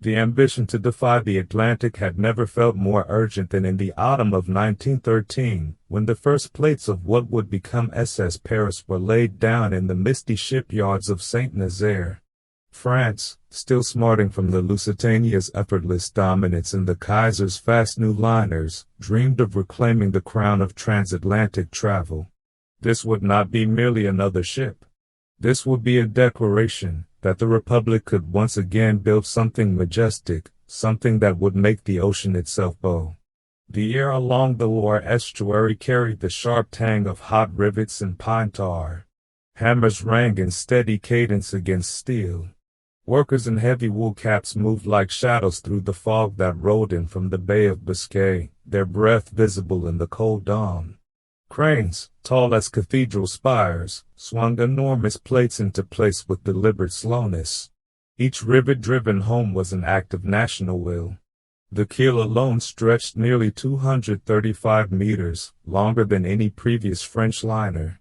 The ambition to defy the Atlantic had never felt more urgent than in the autumn of 1913, when the first plates of what would become SS Paris were laid down in the misty shipyards of Saint-Nazaire. France, still smarting from the Lusitania's effortless dominance and the Kaiser's fast new liners, dreamed of reclaiming the crown of transatlantic travel. This would not be merely another ship. This would be a declaration that the Republic could once again build something majestic, something that would make the ocean itself bow. The air along the Loire estuary carried the sharp tang of hot rivets and pine tar. Hammers rang in steady cadence against steel. Workers in heavy wool caps moved like shadows through the fog that rolled in from the Bay of Biscay, their breath visible in the cold dawn. Cranes, tall as cathedral spires, swung enormous plates into place with deliberate slowness. Each rivet driven home was an act of national will. The keel alone stretched nearly 235 meters, longer than any previous French liner.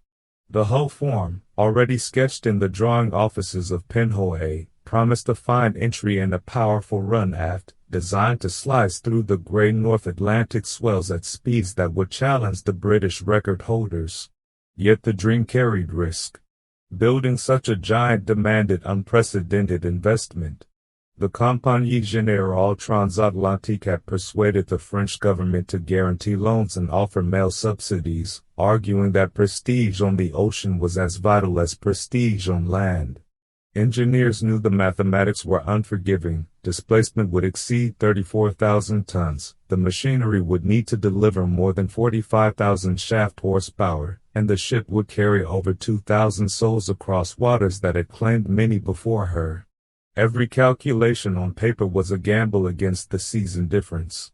The hull form, already sketched in the drawing offices of Penhoet, promised a fine entry and a powerful run aft, designed to slice through the gray North Atlantic swells at speeds that would challenge the British record holders. Yet the dream carried risk. Building such a giant demanded unprecedented investment. The Compagnie Générale Transatlantique had persuaded the French government to guarantee loans and offer mail subsidies, arguing that prestige on the ocean was as vital as prestige on land. Engineers knew the mathematics were unforgiving. Displacement would exceed 34,000 tons, the machinery would need to deliver more than 45,000 shaft horsepower, and the ship would carry over 2,000 souls across waters that had claimed many before her. Every calculation on paper was a gamble against the season difference.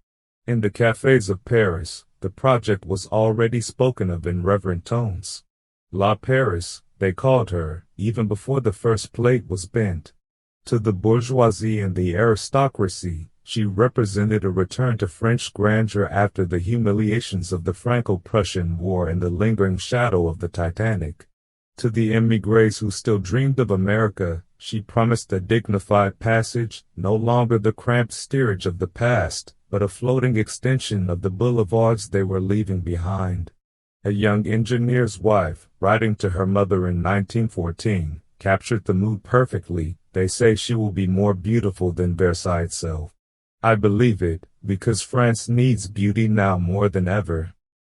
In the cafes of Paris, the project was already spoken of in reverent tones. La Paris, they called her, even before the first plate was bent. To the bourgeoisie and the aristocracy, she represented a return to French grandeur after the humiliations of the Franco-Prussian War and the lingering shadow of the Titanic. To the émigrés who still dreamed of America, she promised a dignified passage, no longer the cramped steerage of the past, but a floating extension of the boulevards they were leaving behind. A young engineer's wife, writing to her mother in 1914, captured the mood perfectly. They say she will be more beautiful than Versailles itself. I believe it, because France needs beauty now more than ever.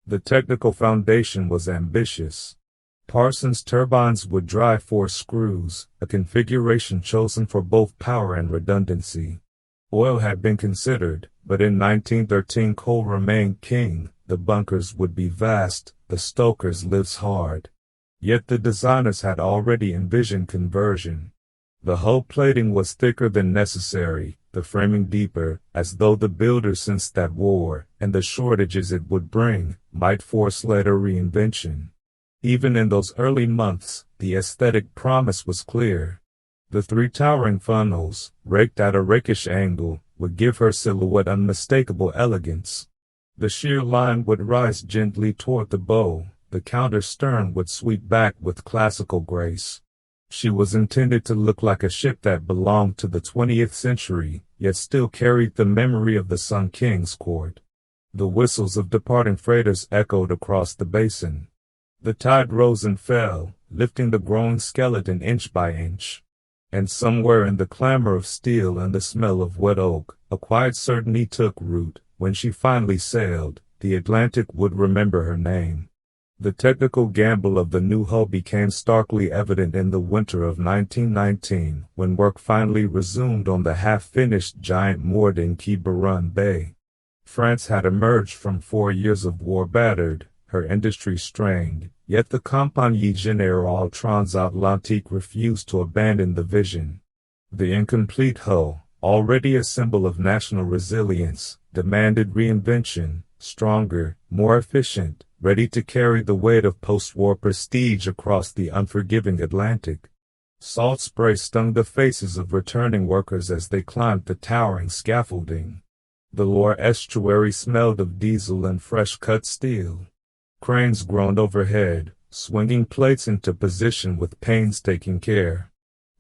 The technical foundation was ambitious. Parsons turbines would drive 4 screws, a configuration chosen for both power and redundancy. Oil had been considered, but in 1913 coal remained king. The bunkers would be vast, the stokers lives hard. Yet the designers had already envisioned conversion. The hull plating was thicker than necessary, the framing deeper, as though the builders sensed that war, and the shortages it would bring, might force later reinvention. Even in those early months, the aesthetic promise was clear. The 3 towering funnels, raked at a rakish angle, would give her silhouette unmistakable elegance. The sheer line would rise gently toward the bow, the counter stern would sweep back with classical grace. She was intended to look like a ship that belonged to the 20th century, yet still carried the memory of the Sun King's court. The whistles of departing freighters echoed across the basin. The tide rose and fell, lifting the growing skeleton inch by inch. And somewhere in the clamor of steel and the smell of wet oak, a quiet certainty took root. When she finally sailed, the Atlantic would remember her name. The technical gamble of the new hull became starkly evident in the winter of 1919, when work finally resumed on the half-finished giant moored in Quiberon Bay. France had emerged from 4 years of war battered, her industry strained, yet the Compagnie Générale Transatlantique refused to abandon the vision. The incomplete hull, already a symbol of national resilience, demanded reinvention, stronger, more efficient, ready to carry the weight of post-war prestige across the unforgiving Atlantic. Salt spray stung the faces of returning workers as they climbed the towering scaffolding. The Loire estuary smelled of diesel and fresh-cut steel. Cranes groaned overhead, swinging plates into position with painstaking care.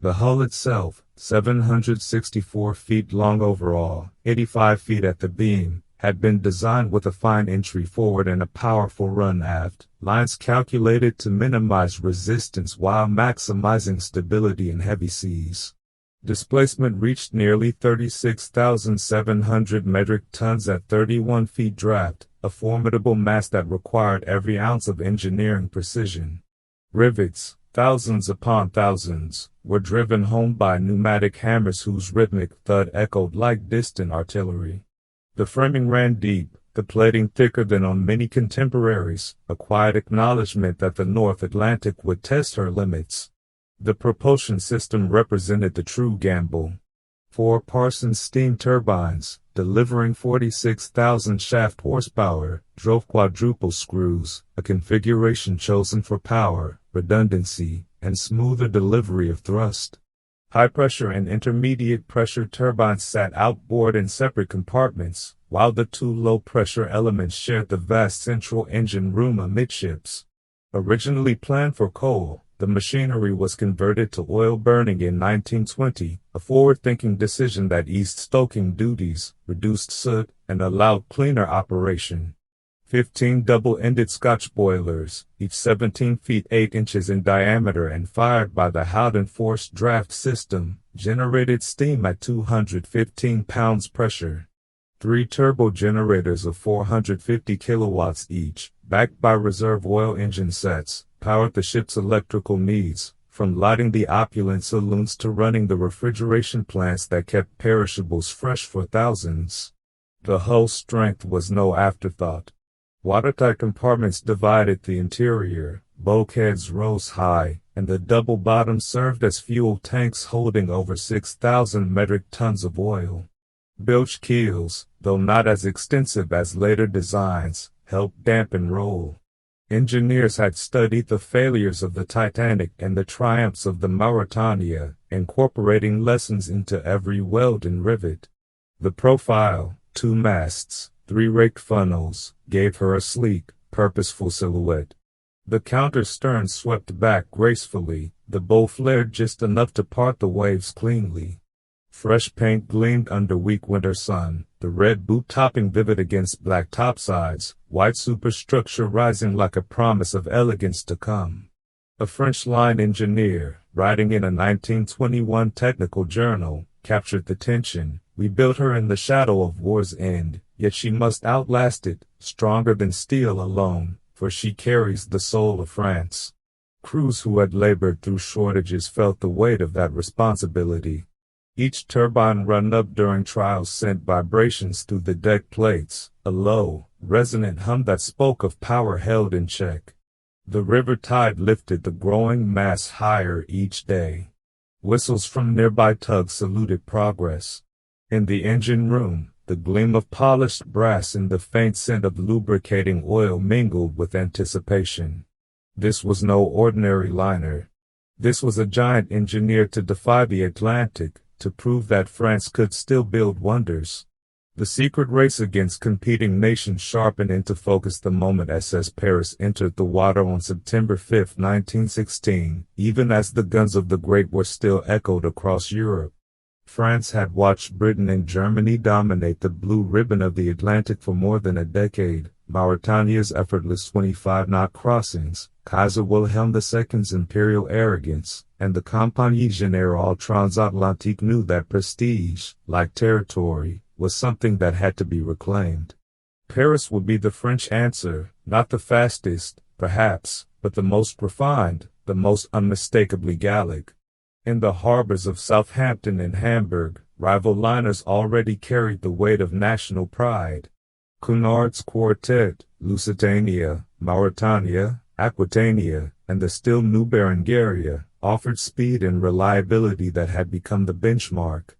The hull itself, 764 feet long overall, 85 feet at the beam, had been designed with a fine entry forward and a powerful run aft, lines calculated to minimize resistance while maximizing stability in heavy seas. Displacement reached nearly 36,700 metric tons at 31 feet draft, a formidable mass that required every ounce of engineering precision. Rivets, thousands upon thousands, were driven home by pneumatic hammers whose rhythmic thud echoed like distant artillery. The framing ran deep, the plating thicker than on many contemporaries, a quiet acknowledgement that the North Atlantic would test her limits. The propulsion system represented the true gamble. 4 Parsons steam turbines, delivering 46,000 shaft horsepower, drove quadruple screws, a configuration chosen for power, redundancy, and smoother delivery of thrust. High-pressure and intermediate-pressure turbines sat outboard in separate compartments, while the 2 low-pressure elements shared the vast central engine room amidships. Originally planned for coal, the machinery was converted to oil burning in 1920, a forward-thinking decision that eased stoking duties, reduced soot, and allowed cleaner operation. 15 double-ended Scotch boilers, each 17 feet 8 inches in diameter and fired by the Howden forced draft system, generated steam at 215 pounds pressure. 3 turbo generators of 450 kilowatts each, backed by reserve oil engine sets, powered the ship's electrical needs, from lighting the opulent saloons to running the refrigeration plants that kept perishables fresh for thousands. The hull strength was no afterthought. Watertight compartments divided the interior, bulkheads rose high, and the double bottoms served as fuel tanks holding over 6,000 metric tons of oil. Bilge keels, though not as extensive as later designs, helped dampen roll. Engineers had studied the failures of the Titanic and the triumphs of the Mauretania, incorporating lessons into every weld and rivet. The profile, 2 masts, 3 raked funnels, gave her a sleek, purposeful silhouette. The counter-stern swept back gracefully, the bow flared just enough to part the waves cleanly. Fresh paint gleamed under weak winter sun, the red boot topping vivid against black topsides, white superstructure rising like a promise of elegance to come. A French line engineer, writing in a 1921 technical journal, captured the tension. We built her in the shadow of war's end, yet she must outlast it, stronger than steel alone, for she carries the soul of France. Crews who had labored through shortages felt the weight of that responsibility. Each turbine run up during trials sent vibrations through the deck plates, a low, resonant hum that spoke of power held in check. The river tide lifted the growing mass higher each day. Whistles from nearby tugs saluted progress. In the engine room, the gleam of polished brass and the faint scent of lubricating oil mingled with anticipation. This was no ordinary liner. This was a giant engineered to defy the Atlantic, to prove that France could still build wonders. The secret race against competing nations sharpened into focus the moment SS Paris entered the water on September 5, 1916, even as the guns of the Great War still echoed across Europe. France had watched Britain and Germany dominate the blue ribbon of the Atlantic for more than a decade. Mauretania's effortless 25-knot crossings, Kaiser Wilhelm II's imperial arrogance, and the Compagnie Générale Transatlantique knew that prestige, like territory, was something that had to be reclaimed. Paris would be the French answer, not the fastest, perhaps, but the most refined, the most unmistakably Gallic. In the harbors of Southampton and Hamburg, rival liners already carried the weight of national pride. Cunard's quartet, Lusitania, Mauretania, Aquitania, and the still new Berengaria, offered speed and reliability that had become the benchmark.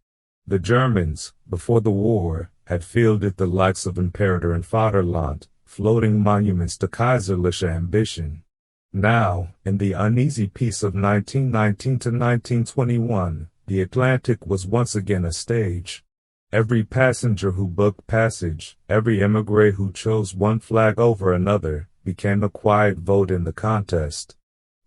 The Germans, before the war, had fielded the likes of Imperator and Vaterland, floating monuments to Kaiserliche ambition. Now, in the uneasy peace of 1919 to 1921, the Atlantic was once again a stage. Every passenger who booked passage, every émigré who chose one flag over another, became a quiet vote in the contest.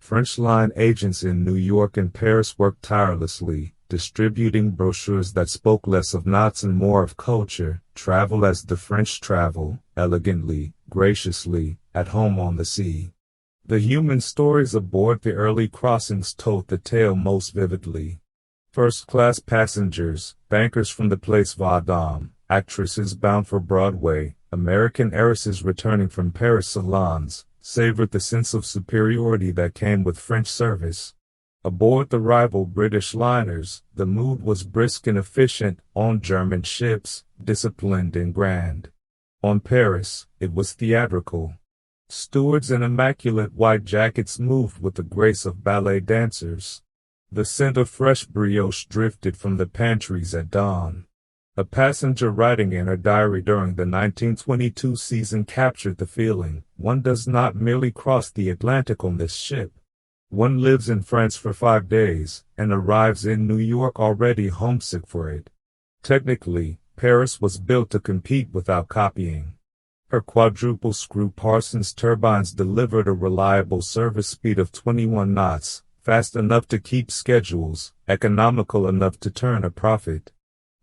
French line agents in New York and Paris worked tirelessly, distributing brochures that spoke less of knots and more of culture, travel as the French travel, elegantly, graciously, at home on the sea. The human stories aboard the early crossings told the tale most vividly. First-class passengers, bankers from the Place Vendôme, actresses bound for Broadway, American heiresses returning from Paris salons, savored the sense of superiority that came with French service. Aboard the rival British liners, the mood was brisk and efficient. On German ships, disciplined and grand. On Paris, it was theatrical. Stewards in immaculate white jackets moved with the grace of ballet dancers. The scent of fresh brioche drifted from the pantries at dawn. A passenger writing in her diary during the 1922 season captured the feeling: one does not merely cross the Atlantic on this ship. One lives in France for 5 days, and arrives in New York already homesick for it. Technically, Paris was built to compete without copying. Her quadruple screw Parsons turbines delivered a reliable service speed of 21 knots, fast enough to keep schedules, economical enough to turn a profit.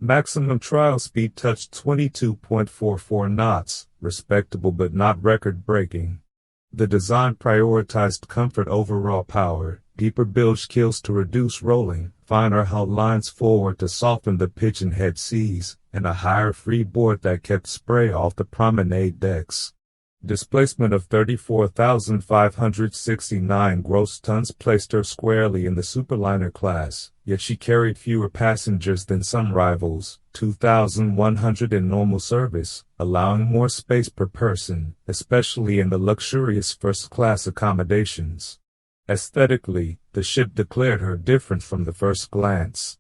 Maximum trial speed touched 22.44 knots, respectable but not record-breaking. The design prioritized comfort over raw power, deeper bilge keels to reduce rolling, finer hull lines forward to soften the pitch and head seas, and a higher freeboard that kept spray off the promenade decks. Displacement of 34,569 gross tons placed her squarely in the superliner class, yet she carried fewer passengers than some rivals, 2,100 in normal service, allowing more space per person, especially in the luxurious first-class accommodations. Aesthetically, the ship declared her different from the first glance.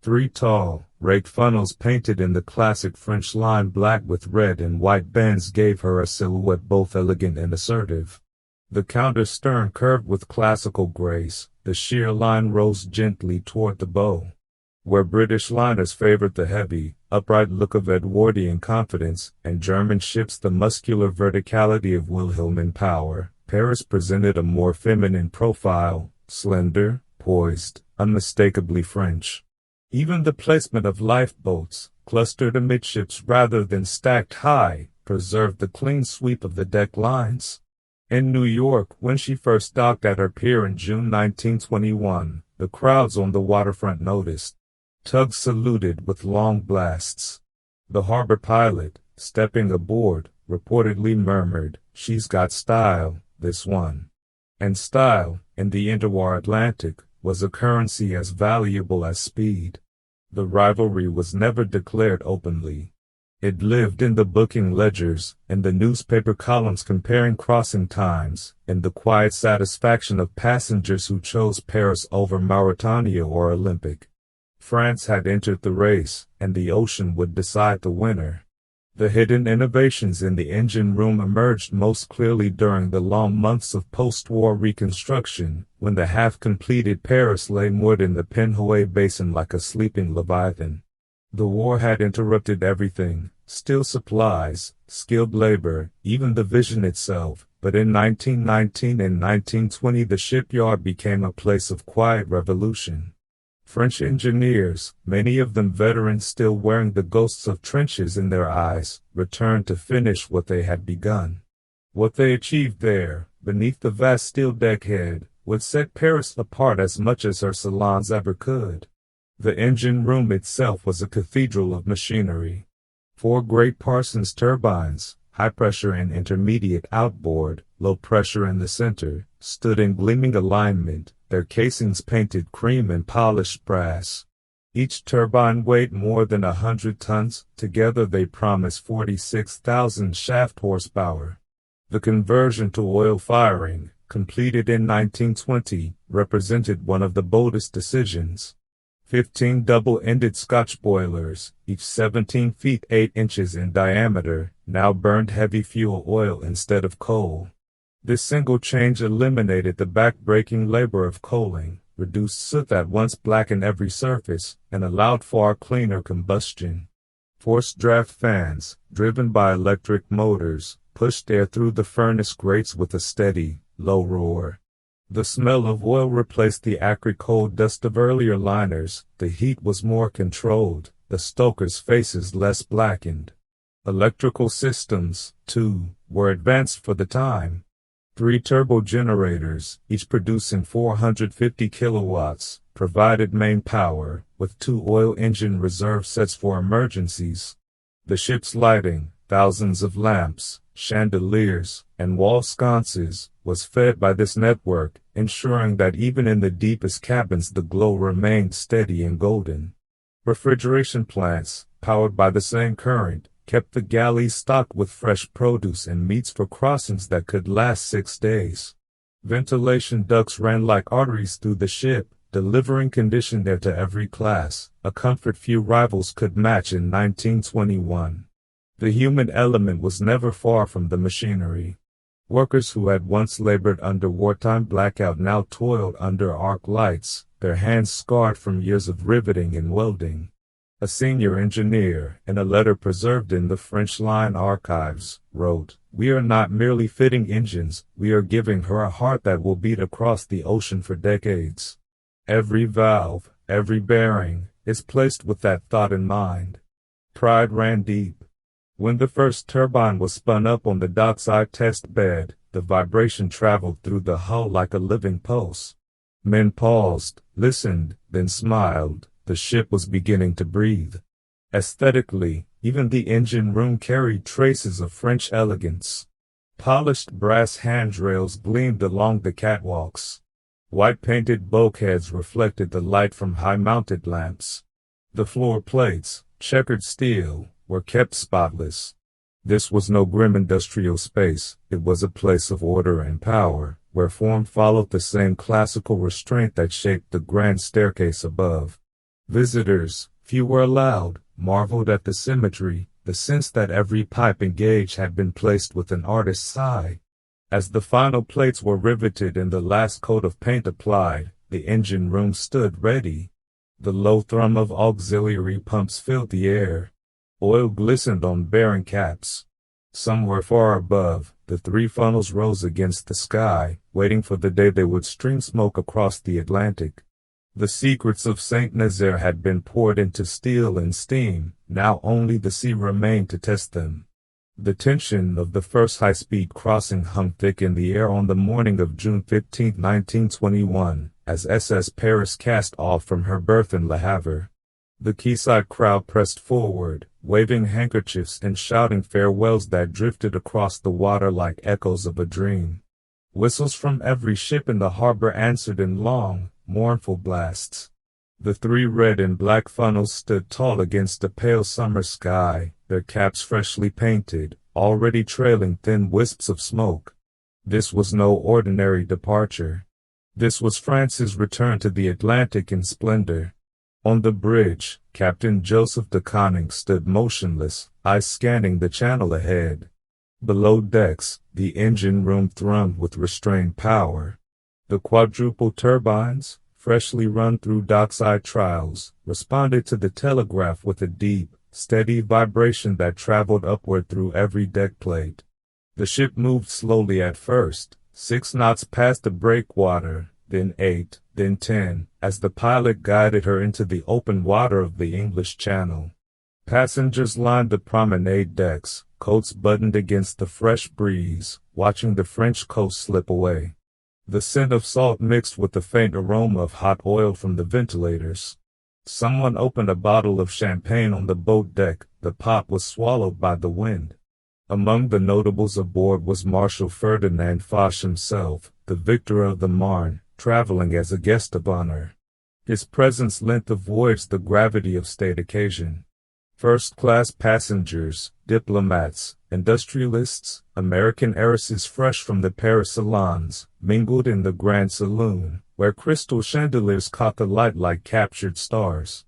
3 tall, raked funnels painted in the classic French line black with red and white bands gave her a silhouette both elegant and assertive. The counter stern curved with classical grace, the sheer line rose gently toward the bow. Where British liners favored the heavy, upright look of Edwardian confidence, and German ships the muscular verticality of Wilhelmine power, Paris presented a more feminine profile, slender, poised, unmistakably French. Even the placement of lifeboats, clustered amidships rather than stacked high, preserved the clean sweep of the deck lines. In New York, when she first docked at her pier in June 1921, the crowds on the waterfront noticed. Tugs saluted with long blasts. The harbor pilot, stepping aboard, reportedly murmured, "She's got style, this one." And style, in the interwar Atlantic, was a currency as valuable as speed. The rivalry was never declared openly. It lived in the booking ledgers, in the newspaper columns comparing crossing times, in the quiet satisfaction of passengers who chose Paris over Mauritania or Olympic. France had entered the race, and the ocean would decide the winner. The hidden innovations in the engine room emerged most clearly during the long months of post-war reconstruction, when the half-completed Paris lay moored in the Penhoe Basin like a sleeping leviathan. The war had interrupted everything, steel supplies, skilled labor, even the vision itself, but in 1919 and 1920 the shipyard became a place of quiet revolution. French engineers, many of them veterans still wearing the ghosts of trenches in their eyes, returned to finish what they had begun. What they achieved there, beneath the vast steel deckhead, would set Paris apart as much as her salons ever could. The engine room itself was a cathedral of machinery. 4 great Parsons turbines, high pressure and intermediate outboard, low pressure in the center, stood in gleaming alignment, their casings painted cream and polished brass. Each turbine weighed more than 100 tons, together they promised 46,000 shaft horsepower. The conversion to oil firing, completed in 1920, represented one of the boldest decisions. 15 double-ended Scotch boilers, each 17 feet 8 inches in diameter, now burned heavy fuel oil instead of coal. This single change eliminated the back-breaking labor of coaling, reduced soot that once blackened every surface, and allowed far cleaner combustion. Forced draft fans, driven by electric motors, pushed air through the furnace grates with a steady, low roar. The smell of oil replaced the acrid coal dust of earlier liners, the heat was more controlled, the stokers' faces less blackened. Electrical systems, too, were advanced for the time. 3 turbo generators, each producing 450 kilowatts, provided main power, with 2 oil engine reserve sets for emergencies. The ship's lighting, thousands of lamps, chandeliers, and wall sconces, was fed by this network, ensuring that even in the deepest cabins the glow remained steady and golden. Refrigeration plants, powered by the same current, kept the galleys stocked with fresh produce and meats for crossings that could last 6 days. Ventilation ducts ran like arteries through the ship, delivering conditioned air to every class, a comfort few rivals could match in 1921. The human element was never far from the machinery. Workers who had once labored under wartime blackout now toiled under arc lights, their hands scarred from years of riveting and welding. A senior engineer, in a letter preserved in the French line archives, wrote, "We are not merely fitting engines, we are giving her a heart that will beat across the ocean for decades." Every valve, every bearing, is placed with that thought in mind. Pride ran deep. When the first turbine was spun up on the dockside test bed, the vibration traveled through the hull like a living pulse. Men paused, listened, then smiled. The ship was beginning to breathe. Aesthetically, even the engine room carried traces of French elegance. Polished brass handrails gleamed along the catwalks. White-painted bulkheads reflected the light from high-mounted lamps. The floor plates, checkered steel, were kept spotless. This was no grim industrial space, it was a place of order and power, where form followed the same classical restraint that shaped the grand staircase above. Visitors, few were allowed, marveled at the symmetry, the sense that every pipe and gauge had been placed with an artist's eye. As the final plates were riveted and the last coat of paint applied, the engine room stood ready. The low thrum of auxiliary pumps filled the air. Oil glistened on bearing caps. Somewhere far above, the 3 funnels rose against the sky, waiting for the day they would stream smoke across the Atlantic. The secrets of Saint Nazaire had been poured into steel and steam, now only the sea remained to test them. The tension of the first high-speed crossing hung thick in the air on the morning of June 15, 1921, as SS Paris cast off from her berth in Le Havre. The quayside crowd pressed forward, waving handkerchiefs and shouting farewells that drifted across the water like echoes of a dream. Whistles from every ship in the harbor answered in long, mournful blasts. The 3 red and black funnels stood tall against the pale summer sky, their caps freshly painted, already trailing thin wisps of smoke. This was no ordinary departure. This was France's return to the Atlantic in splendor. On the bridge, Captain Joseph de Koning stood motionless, eyes scanning the channel ahead. Below decks, the engine room thrummed with restrained power. The quadruple turbines, freshly run through dockside trials, responded to the telegraph with a deep, steady vibration that traveled upward through every deck plate. The ship moved slowly at first, 6 knots past the breakwater, then 8, then 10, as the pilot guided her into the open water of the English Channel. Passengers lined the promenade decks, coats buttoned against the fresh breeze, watching the French coast slip away. The scent of salt mixed with the faint aroma of hot oil from the ventilators. Someone opened a bottle of champagne on the boat deck, the pop was swallowed by the wind. Among the notables aboard was Marshal Ferdinand Foch himself, the victor of the Marne, traveling as a guest of honor. His presence lent the voyage the gravity of state occasion. First-class passengers, diplomats, industrialists, American heiresses fresh from the Paris salons, mingled in the grand saloon, where crystal chandeliers caught the light like captured stars.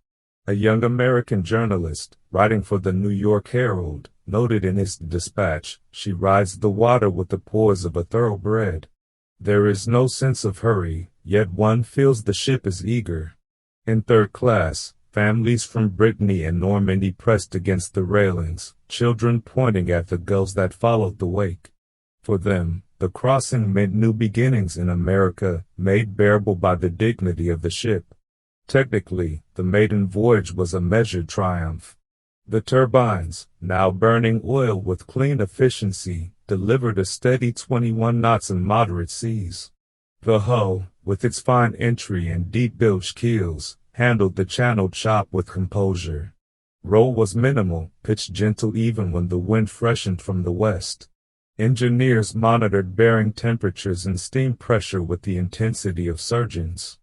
A young American journalist, writing for the New York Herald, noted in his dispatch, "She rides the water with the poise of a thoroughbred. There is no sense of hurry, yet one feels the ship is eager." In third class, families from Brittany and Normandy pressed against the railings, children pointing at the gulls that followed the wake. For them, the crossing meant new beginnings in America, made bearable by the dignity of the ship. Technically, the maiden voyage was a measured triumph. The turbines, now burning oil with clean efficiency, delivered a steady 21 knots in moderate seas. The hull, with its fine entry and deep bilge keels, handled the channel chop with composure. Roll was minimal, pitch gentle even when the wind freshened from the west. Engineers monitored bearing temperatures and steam pressure with the intensity of surgeons.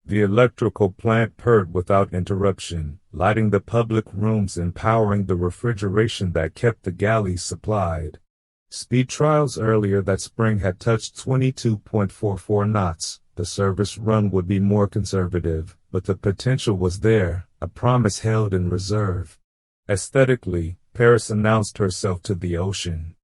The electrical plant purred without interruption, lighting the public rooms and powering the refrigeration that kept the galleys supplied. Speed trials earlier that spring had touched 22.44 knots. The service run would be more conservative, but the potential was there, a promise held in reserve. Aesthetically, Paris announced herself to the ocean.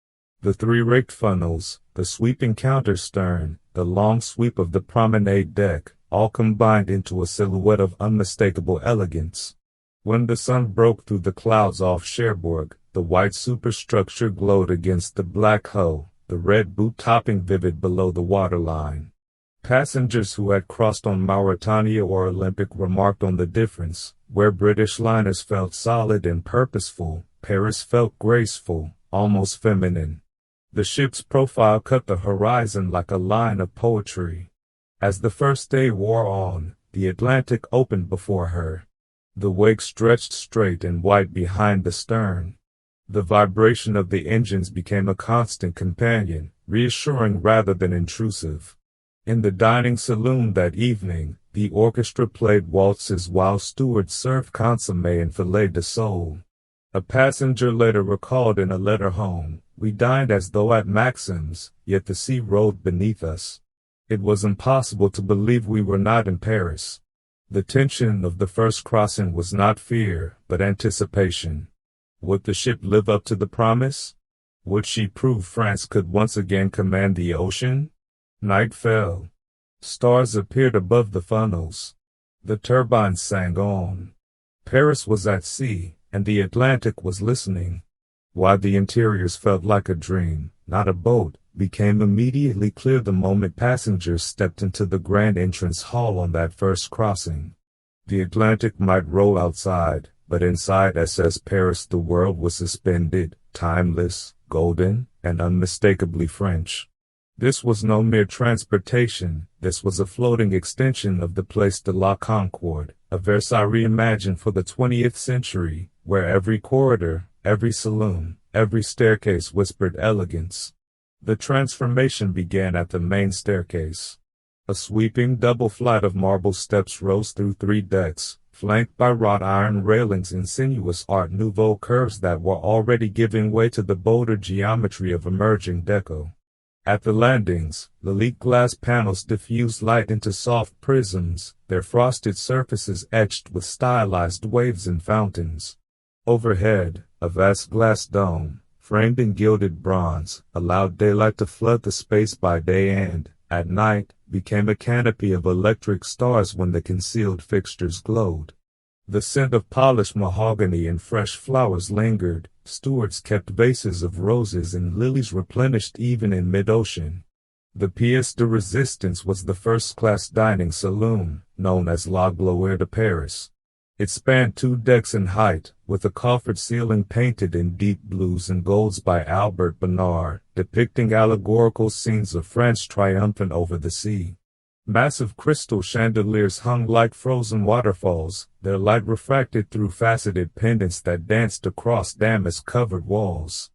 The three raked funnels, the sweeping counter stern, the long sweep of the promenade deck, all combined into a silhouette of unmistakable elegance. When the sun broke through the clouds off Cherbourg, the white superstructure glowed against the black hull, the red boot topping vivid below the waterline. Passengers who had crossed on Mauretania or Olympic remarked on the difference. Where British liners felt solid and purposeful, Paris felt graceful, almost feminine. The ship's profile cut the horizon like a line of poetry. As the first day wore on, the Atlantic opened before her. The wake stretched straight and white behind the stern. The vibration of the engines became a constant companion, reassuring rather than intrusive. In the dining saloon that evening, the orchestra played waltzes while stewards served consomme and filet de sole. A passenger later recalled in a letter home, "We dined as though at Maxim's, yet the sea rolled beneath us. It was impossible to believe we were not in Paris." The tension of the first crossing was not fear, but anticipation. Would the ship live up to the promise? Would she prove France could once again command the ocean? Night fell. Stars appeared above the funnels. The turbines sang on. Paris was at sea, and the Atlantic was listening. Why the interiors felt like a dream, not a boat, became immediately clear the moment passengers stepped into the grand entrance hall on that first crossing. The Atlantic might roll outside, but inside SS Paris the world was suspended, timeless, golden, and unmistakably French. This was no mere transportation, this was a floating extension of the Place de la Concorde, a Versailles reimagined for the 20th century, where every corridor, every saloon, every staircase whispered elegance. The transformation began at the main staircase. A sweeping double flight of marble steps rose through 3 decks, flanked by wrought iron railings and sinuous Art Nouveau curves that were already giving way to the bolder geometry of emerging deco. At the landings, Lalique glass panels diffused light into soft prisms, their frosted surfaces etched with stylized waves and fountains. Overhead, a vast glass dome, framed in gilded bronze, allowed daylight to flood the space by day and, at night, became a canopy of electric stars when the concealed fixtures glowed. The scent of polished mahogany and fresh flowers lingered. Stewards kept vases of roses and lilies replenished even in mid-ocean. The pièce de résistance was the first-class dining saloon, known as La Gloire de Paris. It spanned 2 decks in height, with a coffered ceiling painted in deep blues and golds by Albert Bernard, depicting allegorical scenes of France triumphant over the sea. Massive crystal chandeliers hung like frozen waterfalls, their light refracted through faceted pendants that danced across damask-covered walls.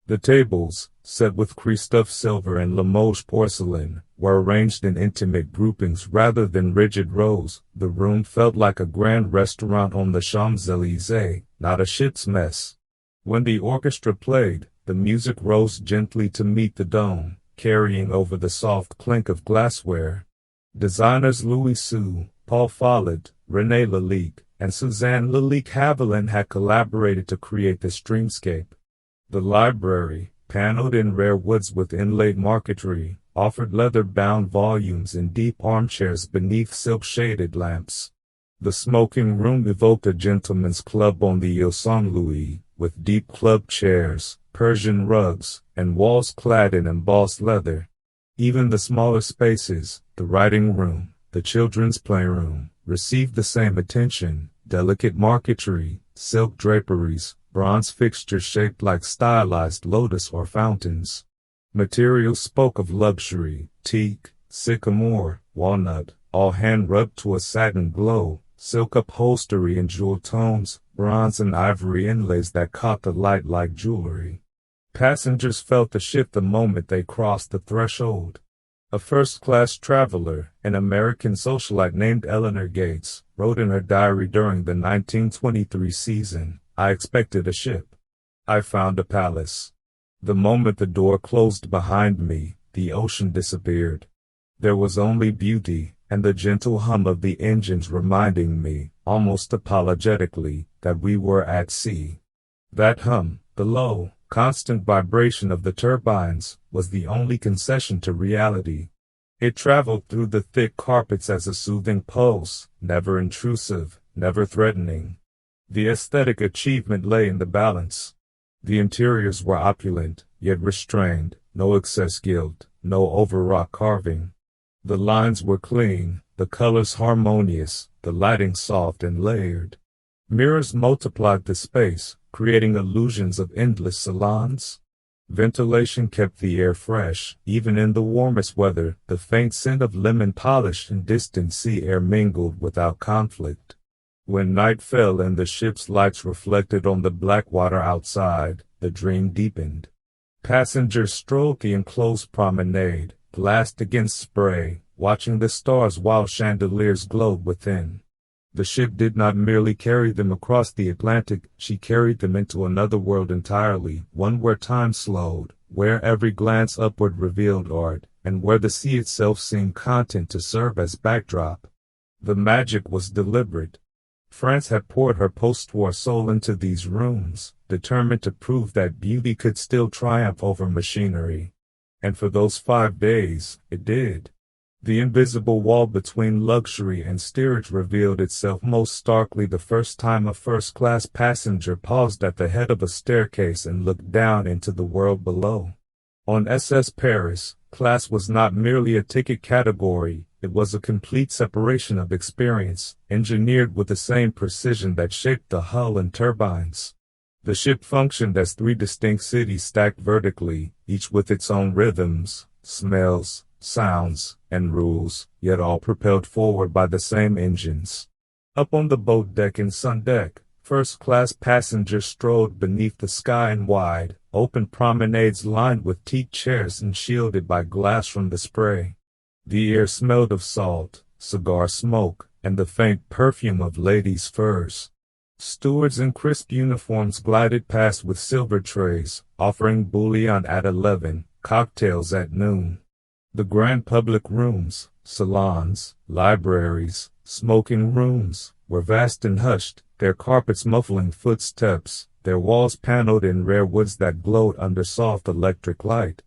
The tables, set with Christophe silver and Limoges porcelain, were arranged in intimate groupings rather than rigid rows. The room felt like a grand restaurant on the Champs-Élysées, not a ship's mess. When the orchestra played, the music rose gently to meet the dome, carrying over the soft clink of glassware. Designers Louis Sue, Paul Follett, René Lalique, and Suzanne Lalique Haviland had collaborated to create this dreamscape. The library, paneled in rare woods with inlaid marquetry, offered leather-bound volumes and deep armchairs beneath silk-shaded lamps. The smoking room evoked a gentleman's club on the Ile Saint-Louis, with deep club chairs, Persian rugs, and walls clad in embossed leather. Even the smaller spaces, the writing room, the children's playroom, received the same attention: delicate marquetry, silk draperies, bronze fixtures shaped like stylized lotus or fountains. Materials spoke of luxury: teak, sycamore, walnut, all hand-rubbed to a satin glow, silk upholstery in jewel tones, bronze and ivory inlays that caught the light like jewelry. Passengers felt the shift the moment they crossed the threshold. A first-class traveler, an American socialite named Eleanor Gates, wrote in her diary during the 1923 season, "I expected a ship. I found a palace. The moment the door closed behind me, the ocean disappeared. There was only beauty, and the gentle hum of the engines reminding me, almost apologetically, that we were at sea." That hum, the low, constant vibration of the turbines, was the only concession to reality. It traveled through the thick carpets as a soothing pulse, never intrusive, never threatening. The aesthetic achievement lay in the balance. The interiors were opulent, yet restrained, no excess gilt, no overwrought carving. The lines were clean, the colors harmonious, the lighting soft and layered. Mirrors multiplied the space, creating illusions of endless salons. Ventilation kept the air fresh, even in the warmest weather. The faint scent of lemon polish and distant sea air mingled without conflict. When night fell and the ship's lights reflected on the black water outside, the dream deepened. Passengers strolled the enclosed promenade, glassed against spray, watching the stars while chandeliers glowed within. The ship did not merely carry them across the Atlantic, she carried them into another world entirely, one where time slowed, where every glance upward revealed art, and where the sea itself seemed content to serve as backdrop. The magic was deliberate. France had poured her post-war soul into these rooms, determined to prove that beauty could still triumph over machinery. And for those 5 days, it did. The invisible wall between luxury and steerage revealed itself most starkly the first time a first-class passenger paused at the head of a staircase and looked down into the world below. On SS Paris, class was not merely a ticket category, it was a complete separation of experience, engineered with the same precision that shaped the hull and turbines. The ship functioned as 3 distinct cities stacked vertically, each with its own rhythms, smells, sounds, and rules, yet all propelled forward by the same engines. Up on the boat deck and sun deck, first-class passengers strolled beneath the sky in wide, open promenades lined with teak chairs and shielded by glass from the spray. The air smelled of salt, cigar smoke, and the faint perfume of ladies' furs. Stewards in crisp uniforms glided past with silver trays, offering bouillon at 11, cocktails at noon. The grand public rooms, salons, libraries, smoking rooms, were vast and hushed, their carpets muffling footsteps, their walls paneled in rare woods that glowed under soft electric light.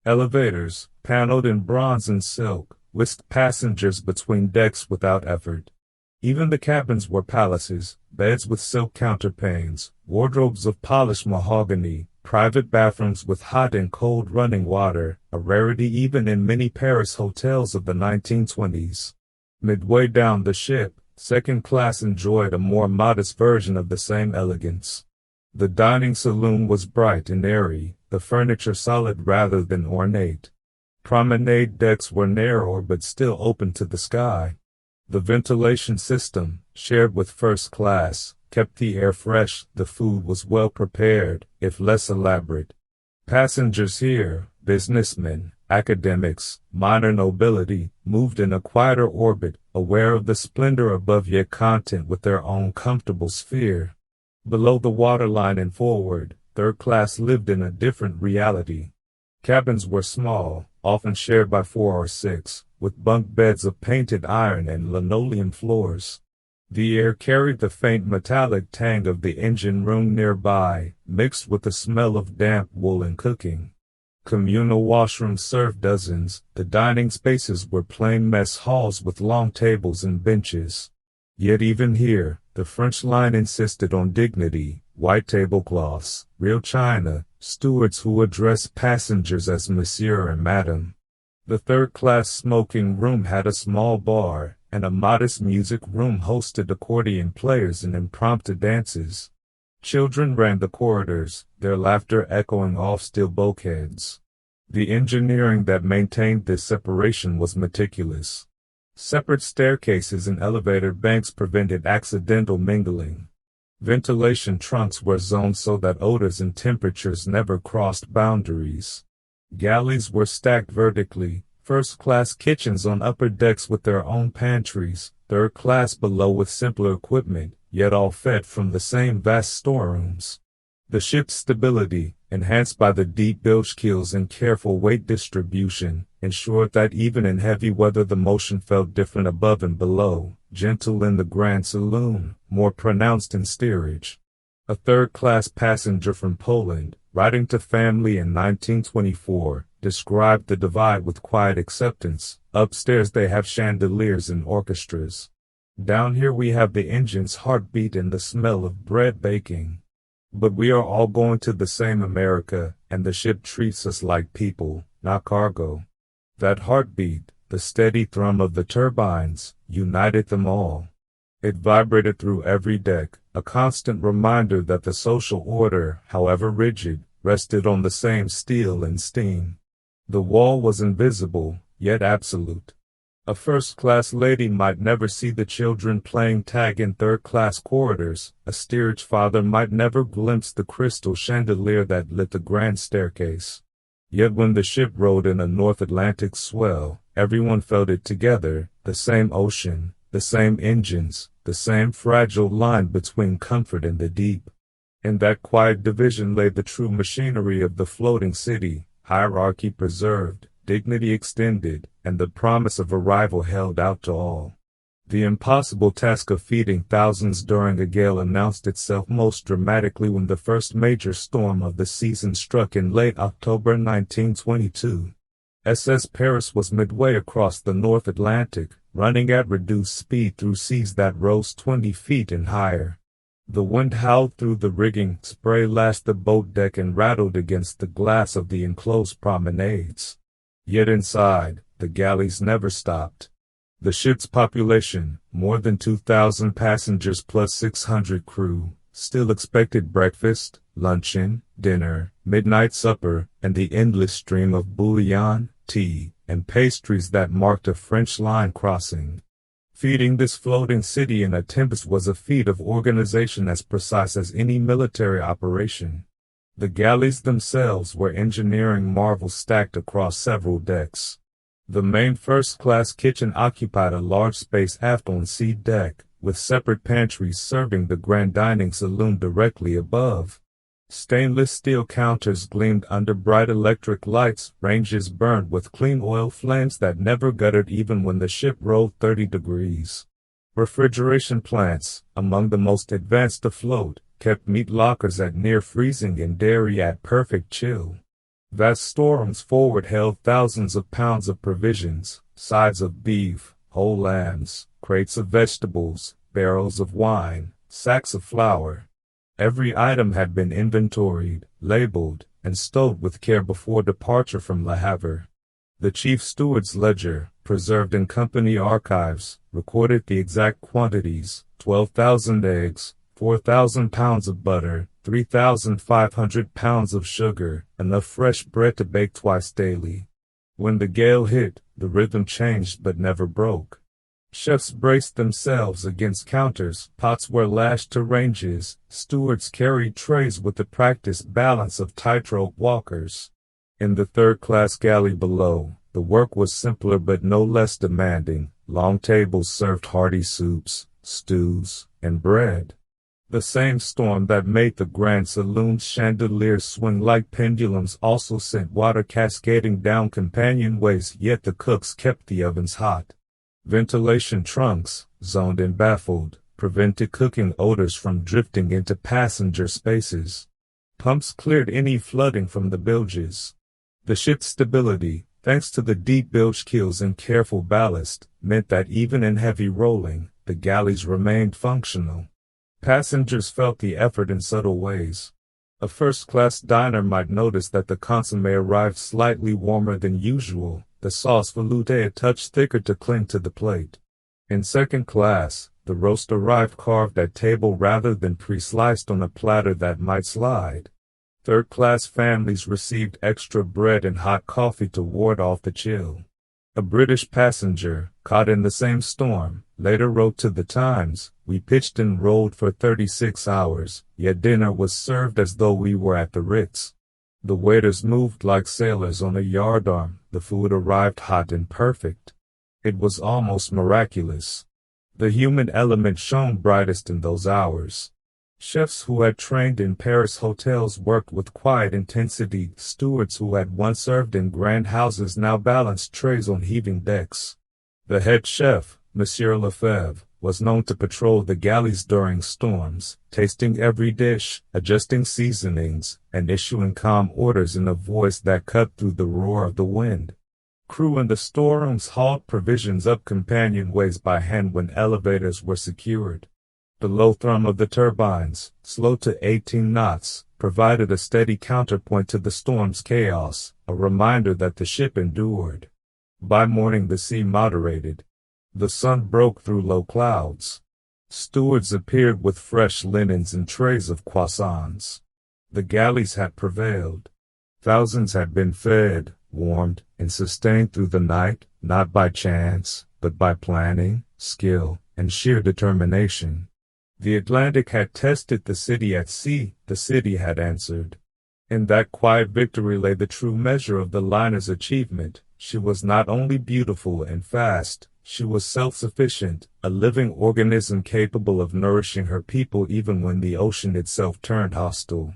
Elevators, paneled in bronze and silk, whisked passengers between decks without effort. Even the cabins were palaces, beds with silk counterpanes, wardrobes of polished mahogany, private bathrooms with hot and cold running water, a rarity even in many Paris hotels of the 1920s. Midway down the ship, second class enjoyed a more modest version of the same elegance. The dining saloon was bright and airy, the furniture solid rather than ornate. Promenade decks were narrower but still open to the sky. The ventilation system, shared with first class, kept the air fresh. The food was well prepared, if less elaborate. Passengers here, businessmen, academics, minor nobility, moved in a quieter orbit, aware of the splendor above yet content with their own comfortable sphere. Below the waterline and forward, third class lived in a different reality. Cabins were small, often shared by 4 or 6, with bunk beds of painted iron and linoleum floors. The air carried the faint metallic tang of the engine room nearby, mixed with the smell of damp wool and cooking. Communal washrooms served dozens. The dining spaces were plain mess halls with long tables and benches. Yet even here, the French line insisted on dignity, white tablecloths, real china, stewards who addressed passengers as monsieur and madame. The third-class smoking room had a small bar, and a modest music room hosted accordion players and impromptu dances. Children ran the corridors, their laughter echoing off steel bulkheads. The engineering that maintained this separation was meticulous. Separate staircases and elevator banks prevented accidental mingling. Ventilation trunks were zoned so that odors and temperatures never crossed boundaries. Galleys were stacked vertically, first-class kitchens on upper decks with their own pantries, third-class below with simpler equipment, yet all fed from the same vast storerooms. The ship's stability, enhanced by the deep bilge keels and careful weight distribution, ensured that even in heavy weather the motion felt different above and below, gentle in the grand saloon, more pronounced in steerage. A third-class passenger from Poland, writing to family in 1924, described the divide with quiet acceptance. Upstairs they have chandeliers and orchestras. Down here we have the engine's heartbeat and the smell of bread baking. But we are all going to the same America, and the ship treats us like people, not cargo. That heartbeat, the steady thrum of the turbines, united them all. It vibrated through every deck, a constant reminder that the social order, however rigid, rested on the same steel and steam. The wall was invisible, yet absolute. A first-class lady might never see the children playing tag in third-class corridors. A steerage father might never glimpse the crystal chandelier that lit the grand staircase. Yet when the ship rode in a North Atlantic swell, everyone felt it together, the same ocean, the same engines, the same fragile line between comfort and the deep. In that quiet division lay the true machinery of the floating city, hierarchy preserved, dignity extended, and the promise of arrival held out to all. The impossible task of feeding thousands during a gale announced itself most dramatically when the first major storm of the season struck in late October 1922. SS Paris was midway across the North Atlantic, running at reduced speed through seas that rose 20 feet and higher. The wind howled through the rigging, spray lashed the boat deck and rattled against the glass of the enclosed promenades. Yet inside, the galleys never stopped. The ship's population, more than 2,000 passengers plus 600 crew, still expected breakfast, luncheon, dinner, midnight supper, and the endless stream of bouillon, tea, and pastries that marked a French line crossing. Feeding this floating city in a tempest was a feat of organization as precise as any military operation. The galleys themselves were engineering marvels stacked across several decks. The main first-class kitchen occupied a large space aft on C deck, with separate pantries serving the grand dining saloon directly above. Stainless steel counters gleamed under bright electric lights, ranges burned with clean oil flames that never guttered even when the ship rolled 30 degrees. Refrigeration plants, among the most advanced afloat, kept meat lockers at near freezing and dairy at perfect chill. Vast storerooms forward held thousands of pounds of provisions, sides of beef, whole lambs, crates of vegetables, barrels of wine, sacks of flour. Every item had been inventoried, labeled, and stowed with care before departure from Le Havre. The chief steward's ledger, preserved in company archives, recorded the exact quantities: 12,000 eggs, 4,000 pounds of butter, 3,500 pounds of sugar, enough fresh bread to bake twice daily. When the gale hit, the rhythm changed but never broke. Chefs braced themselves against counters, pots were lashed to ranges, stewards carried trays with the practiced balance of tightrope walkers. In the third-class galley below, the work was simpler but no less demanding. Long tables served hearty soups, stews, and bread. The same storm that made the grand saloon's chandeliers swing like pendulums also sent water cascading down companionways, yet the cooks kept the ovens hot. Ventilation trunks, zoned and baffled, prevented cooking odors from drifting into passenger spaces. Pumps cleared any flooding from the bilges. The ship's stability, thanks to the deep bilge keels and careful ballast, meant that even in heavy rolling, the galleys remained functional. Passengers felt the effort in subtle ways. A first-class diner might notice that the consommé arrived slightly warmer than usual, the sauce velouté a touch thicker to cling to the plate. In second class, the roast arrived carved at table rather than pre-sliced on a platter that might slide. Third-class families received extra bread and hot coffee to ward off the chill. A British passenger, caught in the same storm, later wrote to the Times, "We pitched and rolled for 36 hours, yet dinner was served as though we were at the Ritz. The waiters moved like sailors on a yardarm, the food arrived hot and perfect. It was almost miraculous." The human element shone brightest in those hours. Chefs who had trained in Paris hotels worked with quiet intensity. Stewards who had once served in grand houses now balanced trays on heaving decks. The head chef, Monsieur Lefebvre, was known to patrol the galleys during storms, tasting every dish, adjusting seasonings, and issuing calm orders in a voice that cut through the roar of the wind. Crew in the storerooms hauled provisions up companionways by hand when elevators were secured. The low thrum of the turbines, slow to 18 knots, provided a steady counterpoint to the storm's chaos, a reminder that the ship endured. By morning the sea moderated. The sun broke through low clouds. Stewards appeared with fresh linens and trays of croissants. The galleys had prevailed. Thousands had been fed, warmed, and sustained through the night, not by chance, but by planning, skill, and sheer determination. The Atlantic had tested the city at sea, the city had answered. In that quiet victory lay the true measure of the liner's achievement. She was not only beautiful and fast, she was self-sufficient, a living organism capable of nourishing her people even when the ocean itself turned hostile.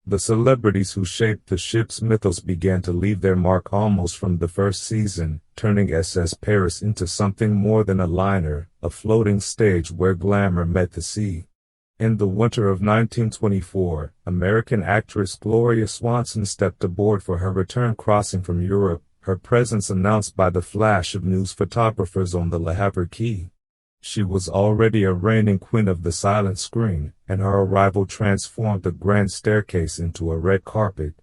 The celebrities who shaped the ship's mythos began to leave their mark almost from the first season, turning SS Paris into something more than a liner, a floating stage where glamour met the sea. In the winter of 1924, American actress Gloria Swanson stepped aboard for her return crossing from Europe, her presence announced by the flash of news photographers on the Le Havre quay. She was already a reigning queen of the silent screen, and her arrival transformed the grand staircase into a red carpet.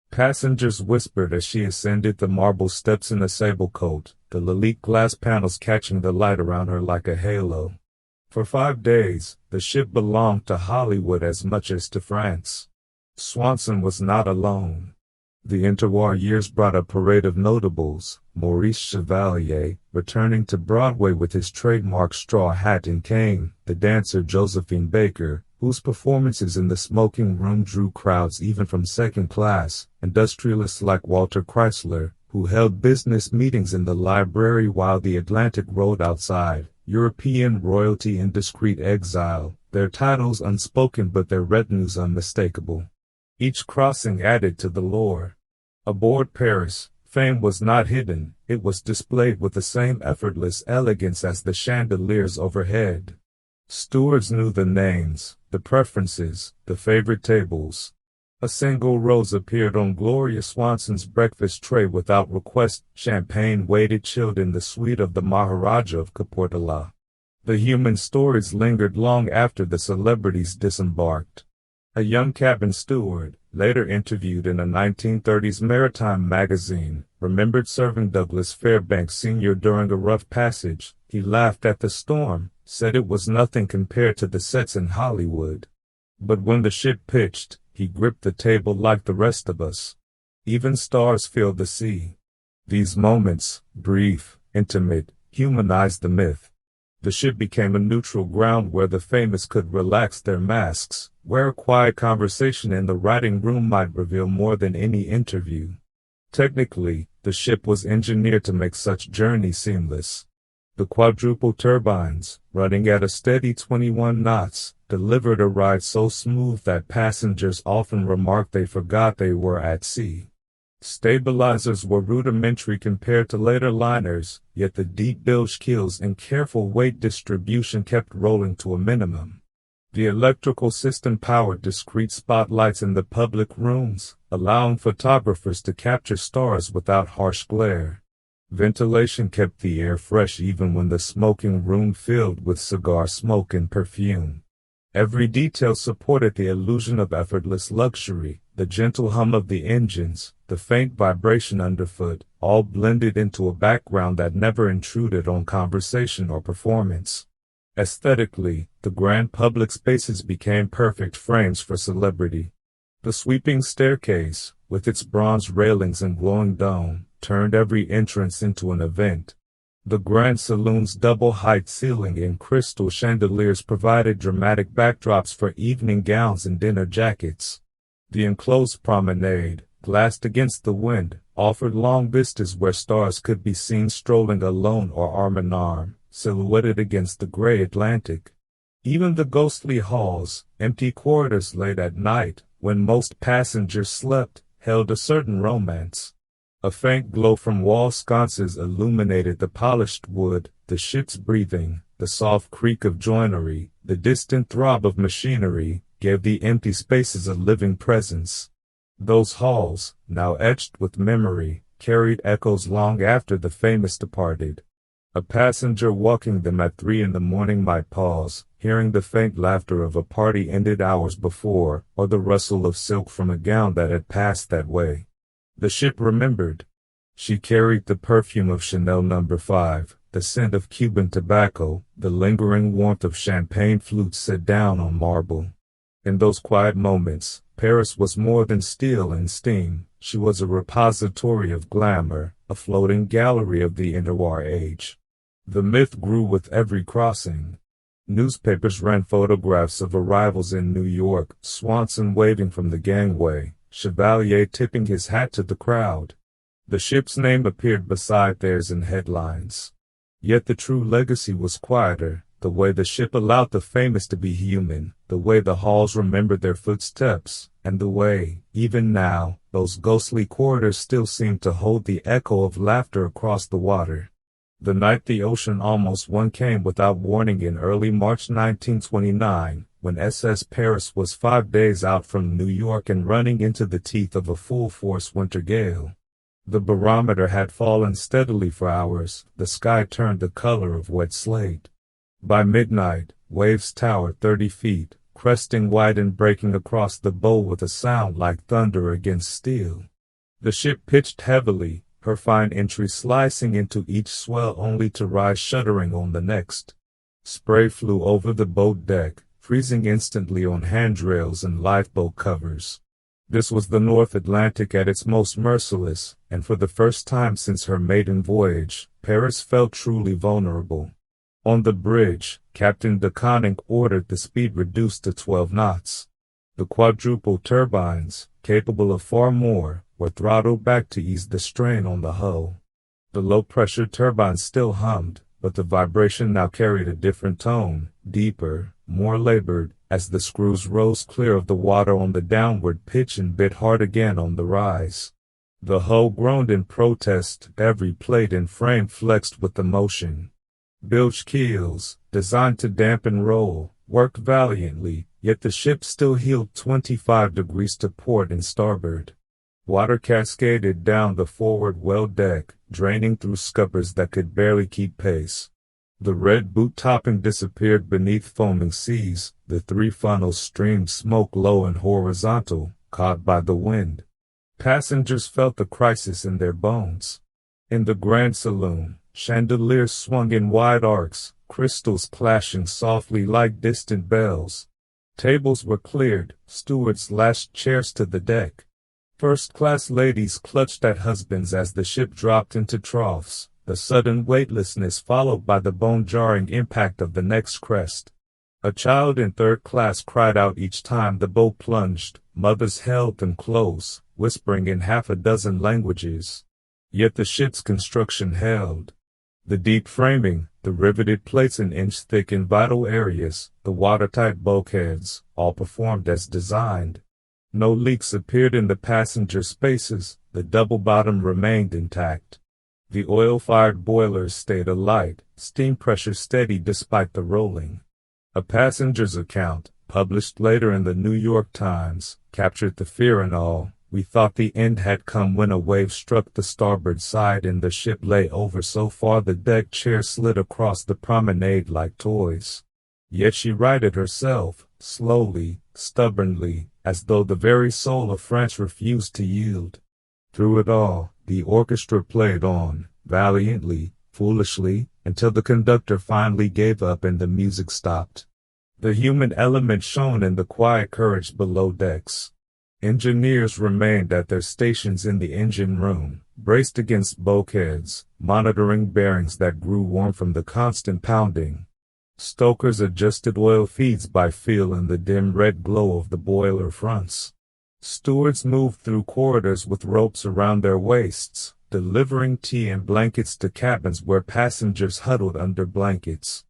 Passengers whispered as she ascended the marble steps in a sable coat, the Lalique glass panels catching the light around her like a halo. For 5 days, the ship belonged to Hollywood as much as to France. Swanson was not alone. The interwar years brought a parade of notables, Maurice Chevalier, returning to Broadway with his trademark straw hat and cane, the dancer Josephine Baker, whose performances in the smoking room drew crowds even from second class, industrialists like Walter Chrysler, who held business meetings in the library while the Atlantic rode outside, European royalty in discreet exile, their titles unspoken but their retinues unmistakable. Each crossing added to the lore. Aboard Paris, fame was not hidden, it was displayed with the same effortless elegance as the chandeliers overhead. Stewards knew the names, the preferences, the favorite tables. A single rose appeared on Gloria Swanson's breakfast tray without request. Champagne waited chilled in the suite of the Maharaja of Kaportala. The human stories lingered long after the celebrities disembarked. A young cabin steward, later interviewed in a 1930s maritime magazine, remembered serving Douglas Fairbanks Sr. during a rough passage. He laughed at the storm, said it was nothing compared to the sets in Hollywood. But when the ship pitched, he gripped the table like the rest of us. Even stars filled the sea. These moments, brief, intimate, humanized the myth. The ship became a neutral ground where the famous could relax their masks, where a quiet conversation in the writing room might reveal more than any interview. Technically, the ship was engineered to make such journeys seamless. The quadruple turbines, running at a steady 21 knots, delivered a ride so smooth that passengers often remarked they forgot they were at sea. Stabilizers were rudimentary compared to later liners, yet the deep bilge keels and careful weight distribution kept rolling to a minimum. The electrical system powered discrete spotlights in the public rooms, allowing photographers to capture stars without harsh glare. Ventilation kept the air fresh even when the smoking room filled with cigar smoke and perfume. Every detail supported the illusion of effortless luxury, the gentle hum of the engines, the faint vibration underfoot, all blended into a background that never intruded on conversation or performance. Aesthetically, the grand public spaces became perfect frames for celebrity. The sweeping staircase, with its bronze railings and glowing dome, turned every entrance into an event. The grand saloon's double-height ceiling and crystal chandeliers provided dramatic backdrops for evening gowns and dinner jackets. The enclosed promenade, glassed against the wind, offered long vistas where stars could be seen strolling alone or arm-in-arm, silhouetted against the gray Atlantic. Even the ghostly halls, empty corridors late at night, when most passengers slept, held a certain romance. A faint glow from wall sconces illuminated the polished wood, the ship's breathing, the soft creak of joinery, the distant throb of machinery, gave the empty spaces a living presence. Those halls, now etched with memory, carried echoes long after the famous departed. A passenger walking them at 3 in the morning might pause, hearing the faint laughter of a party ended hours before, or the rustle of silk from a gown that had passed that way. The ship remembered. She carried the perfume of Chanel No. 5, the scent of Cuban tobacco, the lingering warmth of champagne flutes set down on marble. In those quiet moments, Paris was more than steel and steam. She was a repository of glamour, a floating gallery of the interwar age. The myth grew with every crossing. Newspapers ran photographs of arrivals in New York, Swanson waving from the gangway, Chevalier tipping his hat to the crowd. The ship's name appeared beside theirs in headlines. Yet the true legacy was quieter, the way the ship allowed the famous to be human, the way the halls remembered their footsteps, and the way, even now, those ghostly corridors still seemed to hold the echo of laughter across the water. The night the ocean almost won came without warning in early March 1929, when SS Paris was 5 days out from New York and running into the teeth of a full-force winter gale. The barometer had fallen steadily for hours, the sky turned the color of wet slate. By midnight, waves towered 30 feet, cresting white and breaking across the bow with a sound like thunder against steel. The ship pitched heavily, her fine entry slicing into each swell only to rise shuddering on the next. Spray flew over the boat deck, freezing instantly on handrails and lifeboat covers. This was the North Atlantic at its most merciless, and for the first time since her maiden voyage, Paris felt truly vulnerable. On the bridge, Captain de Koninck ordered the speed reduced to 12 knots. The quadruple turbines, capable of far more, were throttled back to ease the strain on the hull. The low-pressure turbines still hummed, but the vibration now carried a different tone, deeper, more labored, as the screws rose clear of the water on the downward pitch and bit hard again on the rise. The hull groaned in protest, every plate and frame flexed with the motion. Bilge keels, designed to dampen roll, worked valiantly, yet the ship still heeled 25 degrees to port and starboard. Water cascaded down the forward well deck, draining through scuppers that could barely keep pace. The red boot topping disappeared beneath foaming seas, the 3 funnels streamed smoke low and horizontal, caught by the wind. Passengers felt the crisis in their bones. In the grand saloon, chandeliers swung in wide arcs, crystals clashing softly like distant bells. Tables were cleared, stewards lashed chairs to the deck. First-class ladies clutched at husbands as the ship dropped into troughs, the sudden weightlessness followed by the bone-jarring impact of the next crest. A child in third class cried out each time the boat plunged, mothers held them close, whispering in half a dozen languages. Yet the ship's construction held. The deep framing, the riveted plates an inch thick in vital areas, the watertight bulkheads, all performed as designed. No leaks appeared in the passenger spaces, the double bottom remained intact. The oil-fired boilers stayed alight, steam pressure steady despite the rolling. A passenger's account, published later in the New York Times, captured the fear and all. We thought the end had come when a wave struck the starboard side and the ship lay over so far the deck chairs slid across the promenade like toys. Yet she righted herself, slowly, stubbornly, as though the very soul of France refused to yield. Through it all, The orchestra played on, valiantly, foolishly, until the conductor finally gave up and the music stopped. The human element shone in the quiet courage below decks. Engineers remained at their stations in the engine room, braced against bulkheads, monitoring bearings that grew warm from the constant pounding. Stokers adjusted oil feeds by feel in the dim red glow of the boiler fronts. Stewards moved through corridors with ropes around their waists, delivering tea and blankets to cabins where passengers huddled under blankets.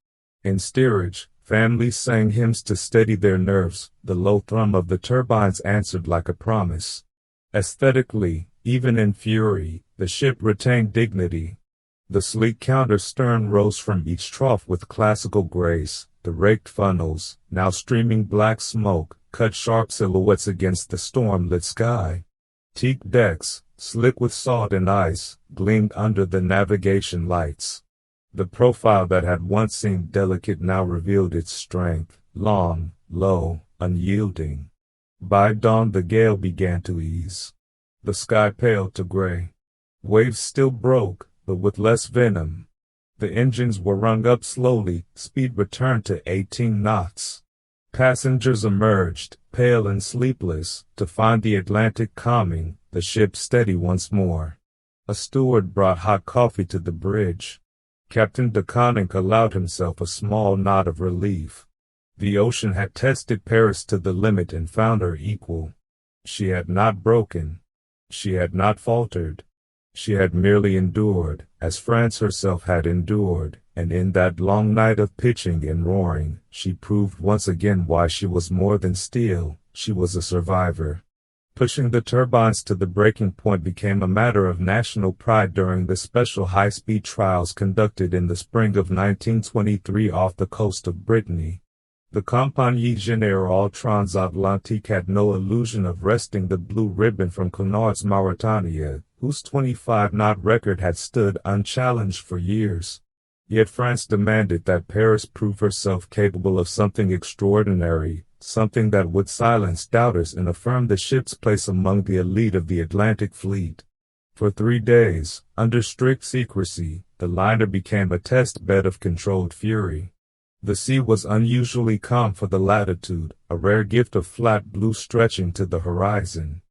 In steerage, families sang hymns to steady their nerves. The low thrum of the turbines answered like a promise. Aesthetically, even in fury, the ship retained dignity. The sleek counter-stern rose from each trough with classical grace. The raked funnels, now streaming black smoke, cut sharp silhouettes against the storm-lit sky. Teak decks, slick with salt and ice, gleamed under the navigation lights. The profile that had once seemed delicate now revealed its strength, long, low, unyielding. By dawn the gale began to ease. The sky paled to gray. Waves still broke, but with less venom. The engines were rung up slowly, speed returned to 18 knots. Passengers emerged, pale and sleepless, to find the Atlantic calming, the ship steady once more. A steward brought hot coffee to the bridge. Captain DeConnick allowed himself a small nod of relief. The ocean had tested Paris to the limit and found her equal. She had not broken. She had not faltered. She had merely endured, as France herself had endured, and in that long night of pitching and roaring, she proved once again why she was more than steel. She was a survivor. Pushing the turbines to the breaking point became a matter of national pride during the special high-speed trials conducted in the spring of 1923 off the coast of Brittany. The Compagnie Générale Transatlantique had no illusion of wresting the blue ribbon from Cunard's Mauretania, whose 25-knot record had stood unchallenged for years. Yet France demanded that Paris prove herself capable of something extraordinary, something that would silence doubters and affirm the ship's place among the elite of the Atlantic fleet. For 3 days, under strict secrecy, the liner became a test bed of controlled fury. The sea was unusually calm for the latitude, a rare gift of flat blue stretching to the horizon.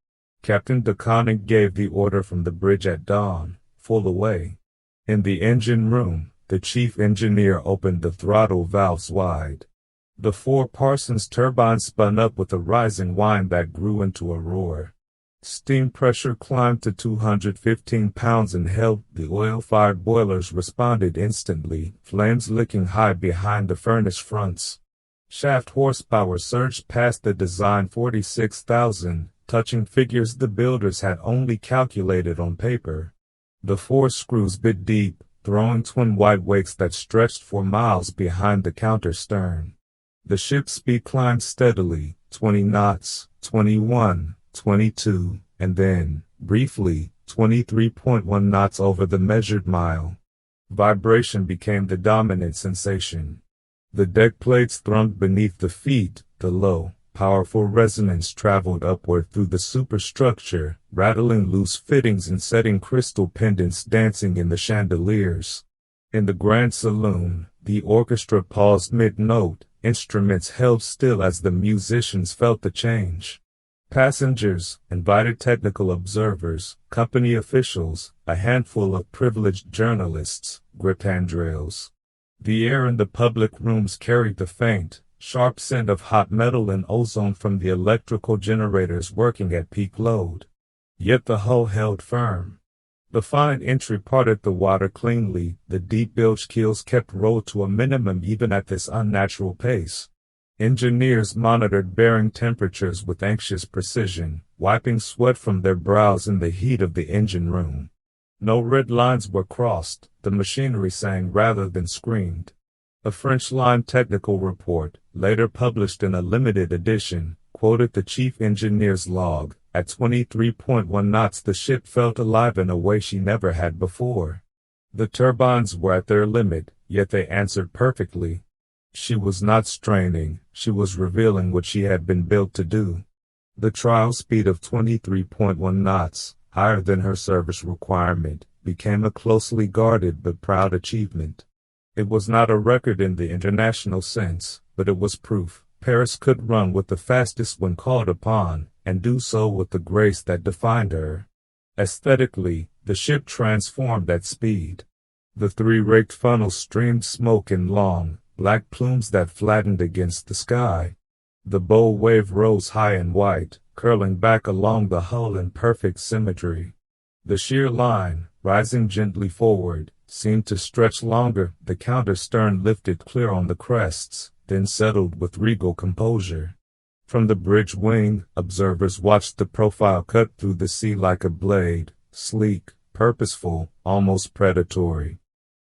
Captain DeConnick gave the order from the bridge at dawn, full away. In the engine room, the chief engineer opened the throttle valves wide. The 4 Parsons turbines spun up with a rising whine that grew into a roar. Steam pressure climbed to 215 pounds and held. The oil-fired boilers responded instantly, flames licking high behind the furnace fronts. Shaft horsepower surged past the design 46,000, touching figures the builders had only calculated on paper. The 4 screws bit deep, throwing twin wide wakes that stretched for miles behind the counter-stern. The ship's speed climbed steadily, 20 knots, 21, 22, and then, briefly, 23.1 knots over the measured mile. Vibration became the dominant sensation. The deck plates thrummed beneath the feet, the low, powerful resonance traveled upward through the superstructure, rattling loose fittings and setting crystal pendants dancing in the chandeliers. In the grand saloon, the orchestra paused mid-note, instruments held still as the musicians felt the change. Passengers, invited technical observers, company officials, a handful of privileged journalists, gripped handrails. The air in the public rooms carried the faint, sharp scent of hot metal and ozone from the electrical generators working at peak load. Yet the hull held firm. The fine entry parted the water cleanly, the deep bilge keels kept roll to a minimum even at this unnatural pace. Engineers monitored bearing temperatures with anxious precision, wiping sweat from their brows in the heat of the engine room. No red lines were crossed, the machinery sang rather than screamed. A French-line technical report, later published in a limited edition, quoted the chief engineer's log. At 23.1 knots the ship felt alive in a way she never had before. The turbines were at their limit, yet they answered perfectly. She was not straining, she was revealing what she had been built to do. The trial speed of 23.1 knots, higher than her service requirement, became a closely guarded but proud achievement. It was not a record in the international sense, but it was proof Paris could run with the fastest when called upon, and do so with the grace that defined her. Aesthetically, the ship transformed at speed. The three raked funnels streamed smoke in long, black plumes that flattened against the sky. The bow wave rose high and white, curling back along the hull in perfect symmetry. The sheer line, rising gently forward, seemed to stretch longer. The counter-stern lifted clear on the crests, then settled with regal composure. From the bridge wing, observers watched the profile cut through the sea like a blade, sleek, purposeful, almost predatory.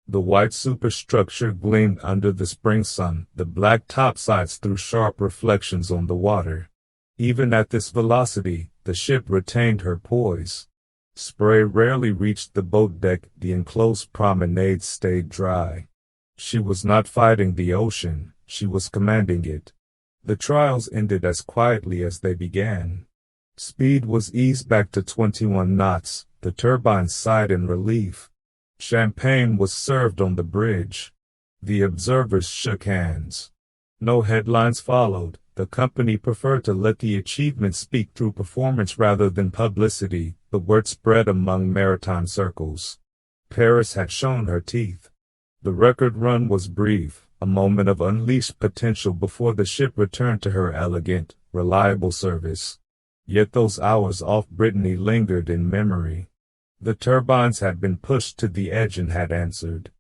The white superstructure gleamed under the spring sun, the black topsides threw sharp reflections on the water. Even at this velocity, the ship retained her poise. Spray rarely reached the boat deck, the enclosed promenade stayed dry. She was not fighting the ocean, she was commanding it. The trials ended as quietly as they began. Speed was eased back to 21 knots, the turbines sighed in relief. Champagne was served on the bridge. The observers shook hands. No headlines followed. The company preferred to let the achievement speak through performance rather than publicity, but word spread among maritime circles. Paris had shown her teeth. The record run was brief, a moment of unleashed potential before the ship returned to her elegant, reliable service. Yet those hours off Brittany lingered in memory. The turbines had been pushed to the edge and had answered.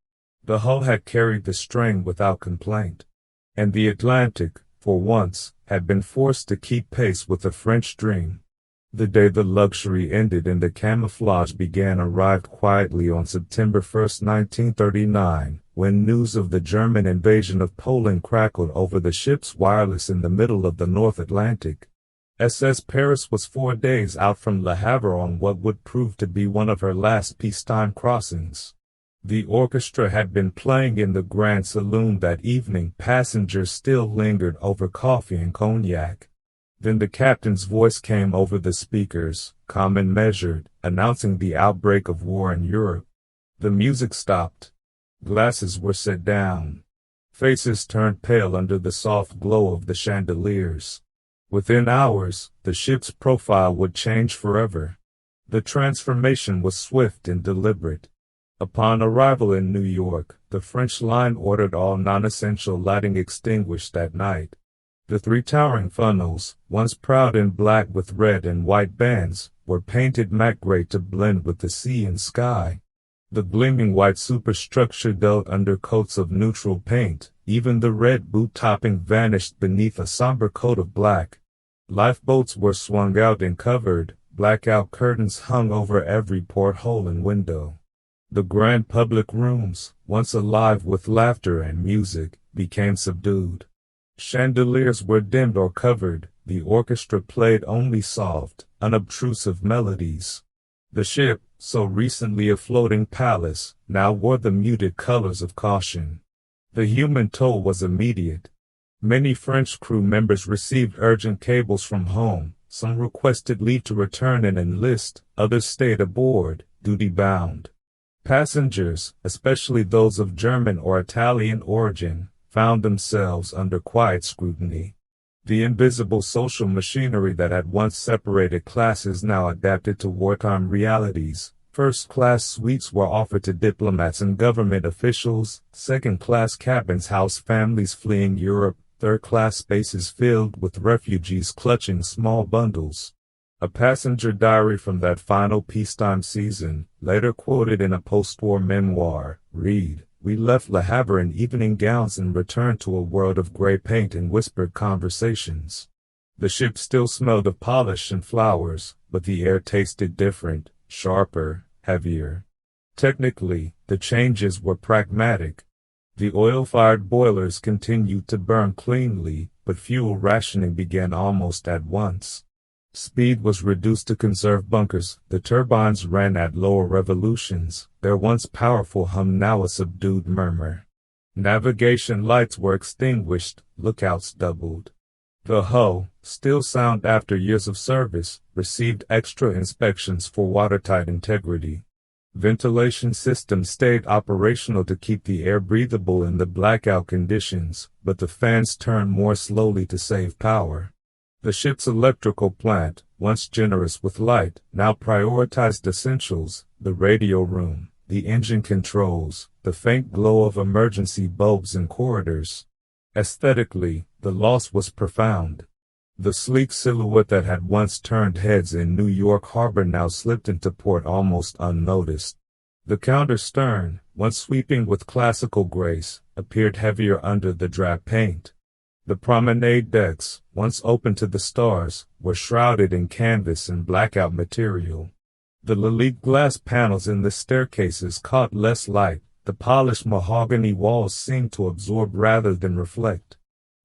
The hull had carried the strain without complaint. And the Atlantic, for once, had been forced to keep pace with the French dream. The day the luxury ended and the camouflage began arrived quietly on September 1, 1939, when news of the German invasion of Poland crackled over the ship's wireless in the middle of the North Atlantic. SS Paris was 4 days out from Le Havre on what would prove to be one of her last peacetime crossings. The orchestra had been playing in the Grand Saloon that evening. Passengers still lingered over coffee and cognac. Then the captain's voice came over the speakers, calm and measured, announcing the outbreak of war in Europe. The music stopped. Glasses were set down. Faces turned pale under the soft glow of the chandeliers. Within hours, the ship's profile would change forever. The transformation was swift and deliberate. Upon arrival in New York, the French line ordered all non-essential lighting extinguished that night. The three towering funnels, once proud in black with red and white bands, were painted matte gray to blend with the sea and sky. The gleaming white superstructure dulled under coats of neutral paint. Even the red boot topping vanished beneath a somber coat of black. Lifeboats were swung out and covered, blackout curtains hung over every porthole and window. The grand public rooms, once alive with laughter and music, became subdued. Chandeliers were dimmed or covered, the orchestra played only soft, unobtrusive melodies. The ship, so recently a floating palace, now wore the muted colors of caution. The human toll was immediate. Many French crew members received urgent cables from home. Some requested leave to return and enlist, others stayed aboard, duty-bound. Passengers, especially those of German or Italian origin, found themselves under quiet scrutiny. The invisible social machinery that had once separated classes now adapted to wartime realities. First-class suites were offered to diplomats and government officials, second-class cabins housed families fleeing Europe, third-class spaces filled with refugees clutching small bundles. A passenger diary from that final peacetime season, later quoted in a post-war memoir, read, "We left Le Havre in evening gowns and returned to a world of gray paint and whispered conversations." The ship still smelled of polish and flowers, but the air tasted different, sharper, heavier. Technically, the changes were pragmatic. The oil-fired boilers continued to burn cleanly, but fuel rationing began almost at once. Speed was reduced to conserve bunkers. The turbines ran at lower revolutions, their once powerful hum now a subdued murmur. Navigation lights were extinguished, lookouts doubled. The hull, still sound after years of service, received extra inspections for watertight integrity. Ventilation systems stayed operational to keep the air breathable in the blackout conditions, but the fans turned more slowly to save power. The ship's electrical plant, once generous with light, now prioritized essentials: the radio room, the engine controls, the faint glow of emergency bulbs in corridors. Aesthetically, the loss was profound. The sleek silhouette that had once turned heads in New York Harbor now slipped into port almost unnoticed. The counter-stern, once sweeping with classical grace, appeared heavier under the drab paint. The promenade decks, once open to the stars, were shrouded in canvas and blackout material. The Lalique glass panels in the staircases caught less light. The polished mahogany walls seemed to absorb rather than reflect.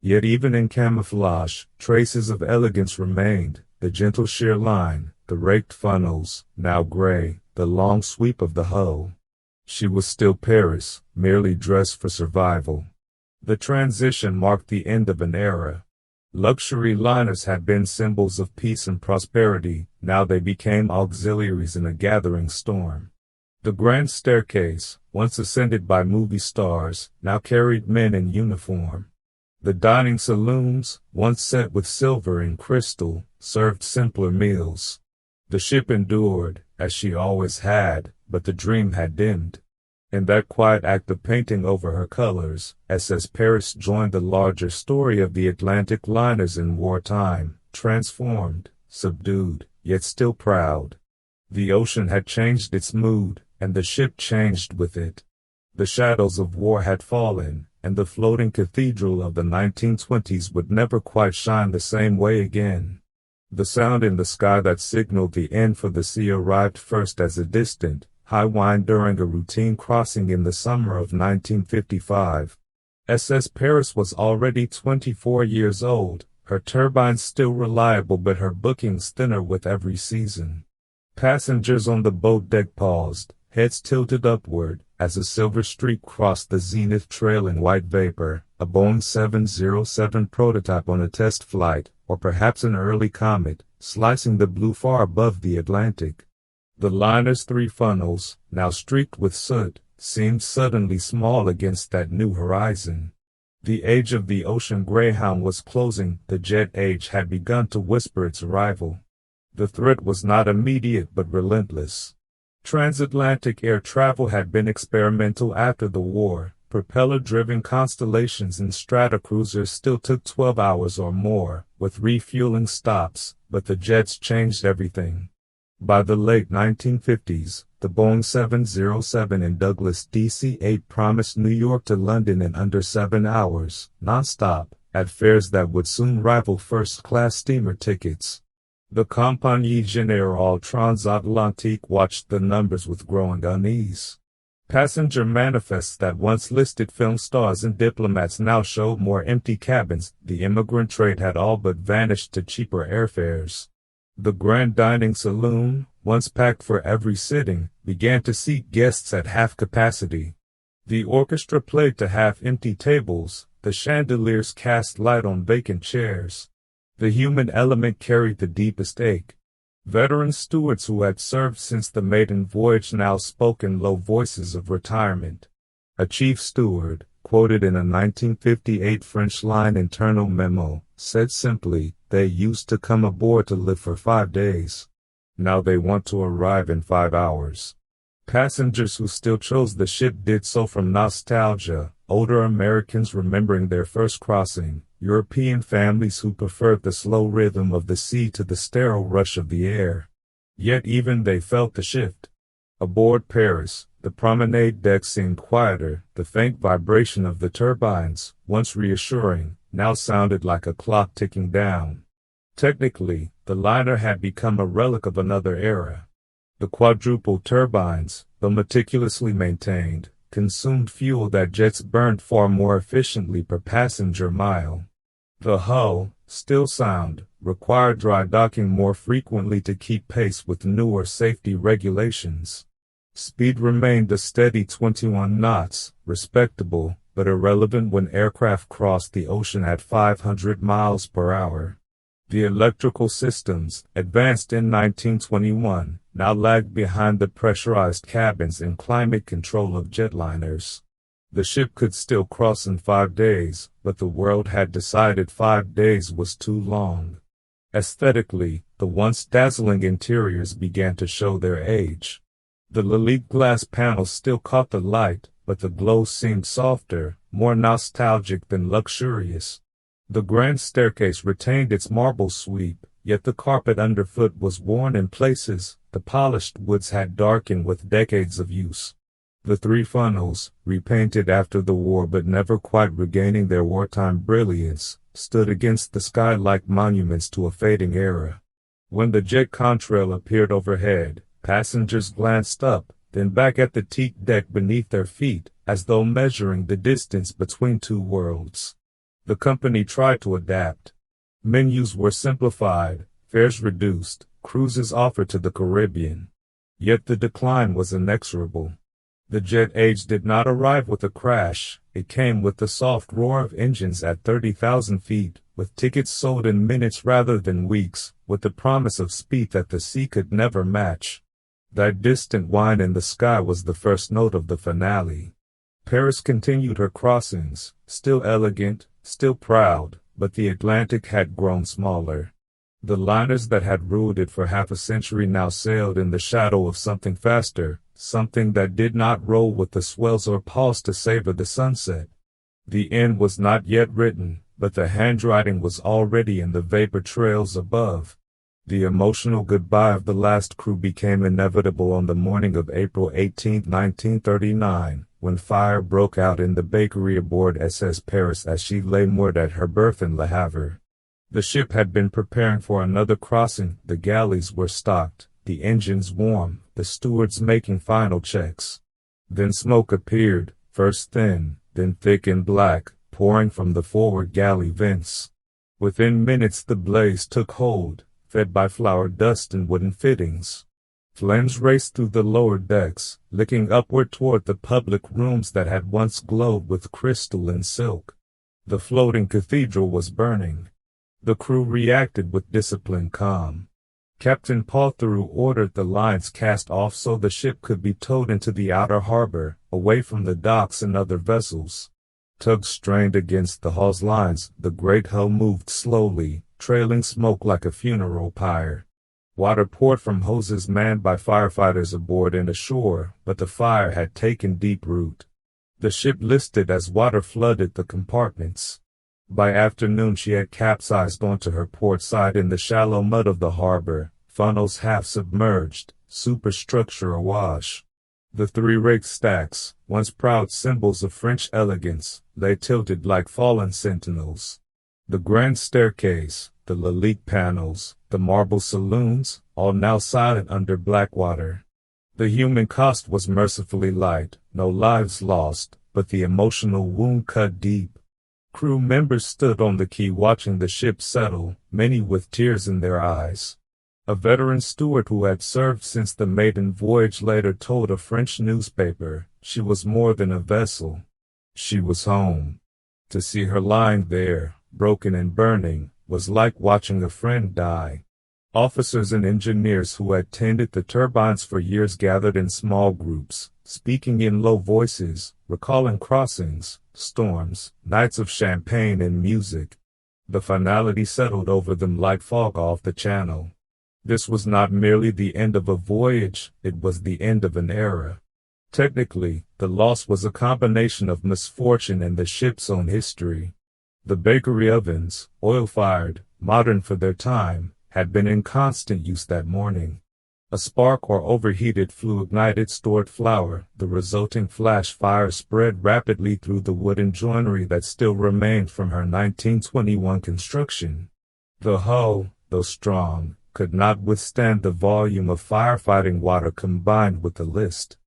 Yet even in camouflage, traces of elegance remained: the gentle sheer line, the raked funnels, now gray, the long sweep of the hull. She was still Paris, merely dressed for survival. The transition marked the end of an era. Luxury liners had been symbols of peace and prosperity, now they became auxiliaries in a gathering storm. The grand staircase, once ascended by movie stars, now carried men in uniform. The dining saloons, once set with silver and crystal, served simpler meals. The ship endured, as she always had, but the dream had dimmed. In that quiet act of painting over her colors, SS Paris joined the larger story of the Atlantic liners in wartime, transformed, subdued, yet still proud. The ocean had changed its mood, and the ship changed with it. The shadows of war had fallen, and the floating cathedral of the 1920s would never quite shine the same way again. The sound in the sky that signaled the end for the sea arrived first as a distant, high whine during a routine crossing in the summer of 1955. SS Paris was already 24 years old, her turbines still reliable but her bookings thinner with every season. Passengers on the boat deck paused, heads tilted upward, as a silver streak crossed the zenith trail in white vapor, a Boeing 707 prototype on a test flight, or perhaps an early comet, slicing the blue far above the Atlantic. The liner's three funnels, now streaked with soot, seemed suddenly small against that new horizon. The age of the ocean greyhound was closing, the jet age had begun to whisper its arrival. The threat was not immediate but relentless. Transatlantic air travel had been experimental after the war. Propeller-driven Constellations and Stratocruisers still took 12 hours or more, with refueling stops, but the jets changed everything. By the late 1950s, the Boeing 707 and Douglas DC-8 promised New York to London in under 7 hours, nonstop, at fares that would soon rival first-class steamer tickets. The Compagnie Générale Transatlantique watched the numbers with growing unease. Passenger manifests that once listed film stars and diplomats now showed more empty cabins. The immigrant trade had all but vanished to cheaper airfares. The grand dining saloon, once packed for every sitting, began to seat guests at half capacity. The orchestra played to half-empty tables, the chandeliers cast light on vacant chairs. The human element carried the deepest ache. Veteran stewards who had served since the maiden voyage now spoke in low voices of retirement. A chief steward, quoted in a 1958 French line internal memo, said simply, "They used to come aboard to live for 5 days. Now they want to arrive in 5 hours." Passengers who still chose the ship did so from nostalgia, older Americans remembering their first crossing, European families who preferred the slow rhythm of the sea to the sterile rush of the air. Yet even they felt the shift. Aboard Paris, the promenade deck seemed quieter, the faint vibration of the turbines, once reassuring, now sounded like a clock ticking down. Technically, the liner had become a relic of another era. The quadruple turbines, though meticulously maintained, consumed fuel that jets burned far more efficiently per passenger mile. The hull, still sound, required dry docking more frequently to keep pace with newer safety regulations. Speed remained a steady 21 knots, respectable, but but irrelevant when aircraft crossed the ocean at 500 miles per hour. The electrical systems, advanced in 1921, now lagged behind the pressurized cabins and climate control of jetliners. The ship could still cross in 5 days, but the world had decided 5 days was too long. Aesthetically, the once dazzling interiors began to show their age. The Lalique glass panels still caught the light, but the glow seemed softer, more nostalgic than luxurious. The grand staircase retained its marble sweep, yet the carpet underfoot was worn in places. The polished woods had darkened with decades of use. The 3 funnels, repainted after the war but never quite regaining their wartime brilliance, stood against the sky like monuments to a fading era. When the jet contrail appeared overhead, passengers glanced up, then back at the teak deck beneath their feet, as though measuring the distance between 2 worlds. The company tried to adapt. Menus were simplified, fares reduced, cruises offered to the Caribbean. Yet the decline was inexorable. The jet age did not arrive with a crash, it came with the soft roar of engines at 30,000 feet, with tickets sold in minutes rather than weeks, with the promise of speed that the sea could never match. That distant whine in the sky was the first note of the finale. Paris continued her crossings, still elegant, still proud, but the Atlantic had grown smaller. The liners that had ruled it for half a century now sailed in the shadow of something faster, something that did not roll with the swells or pause to savor the sunset. The end was not yet written, but the handwriting was already in the vapor trails above. The emotional goodbye of the last crew became inevitable on the morning of April 18, 1939, when fire broke out in the bakery aboard SS Paris as she lay moored at her berth in Le Havre. The ship had been preparing for another crossing, the galleys were stocked, the engines warm, the stewards making final checks. Then smoke appeared, first thin, then thick and black, pouring from the forward galley vents. Within minutes the blaze took hold, fed by flour dust and wooden fittings. Flames raced through the lower decks, licking upward toward the public rooms that had once glowed with crystal and silk. The floating cathedral was burning. The crew reacted with disciplined calm. Captain Pautheroux ordered the lines cast off so the ship could be towed into the outer harbor, away from the docks and other vessels. Tugs strained against the hull's lines, the great hull moved slowly, trailing smoke like a funeral pyre. Water poured from hoses manned by firefighters aboard and ashore, but the fire had taken deep root. The ship listed as water flooded the compartments. By afternoon she had capsized onto her port side in the shallow mud of the harbor, funnels half submerged, superstructure awash. The 3 rake stacks, once proud symbols of French elegance, lay tilted like fallen sentinels. The grand staircase, the Lalique panels, the marble saloons, all now silent under black water. The human cost was mercifully light, no lives lost, but the emotional wound cut deep. Crew members stood on the quay watching the ship settle, many with tears in their eyes. A veteran steward who had served since the maiden voyage later told a French newspaper, she was more than a vessel. She was home. To see her lying there, broken and burning, was like watching a friend die. Officers and engineers who had tended the turbines for years gathered in small groups, speaking in low voices, recalling crossings, storms, nights of champagne and music. The finality settled over them like fog off the channel. This was not merely the end of a voyage, it was the end of an era. Technically, the loss was a combination of misfortune and the ship's own history. The bakery ovens, oil-fired, modern for their time, had been in constant use that morning. A spark or overheated flue ignited stored flour, the resulting flash fire spread rapidly through the wooden joinery that still remained from her 1921 construction. The hull, though strong, could not withstand the volume of firefighting water combined with the list.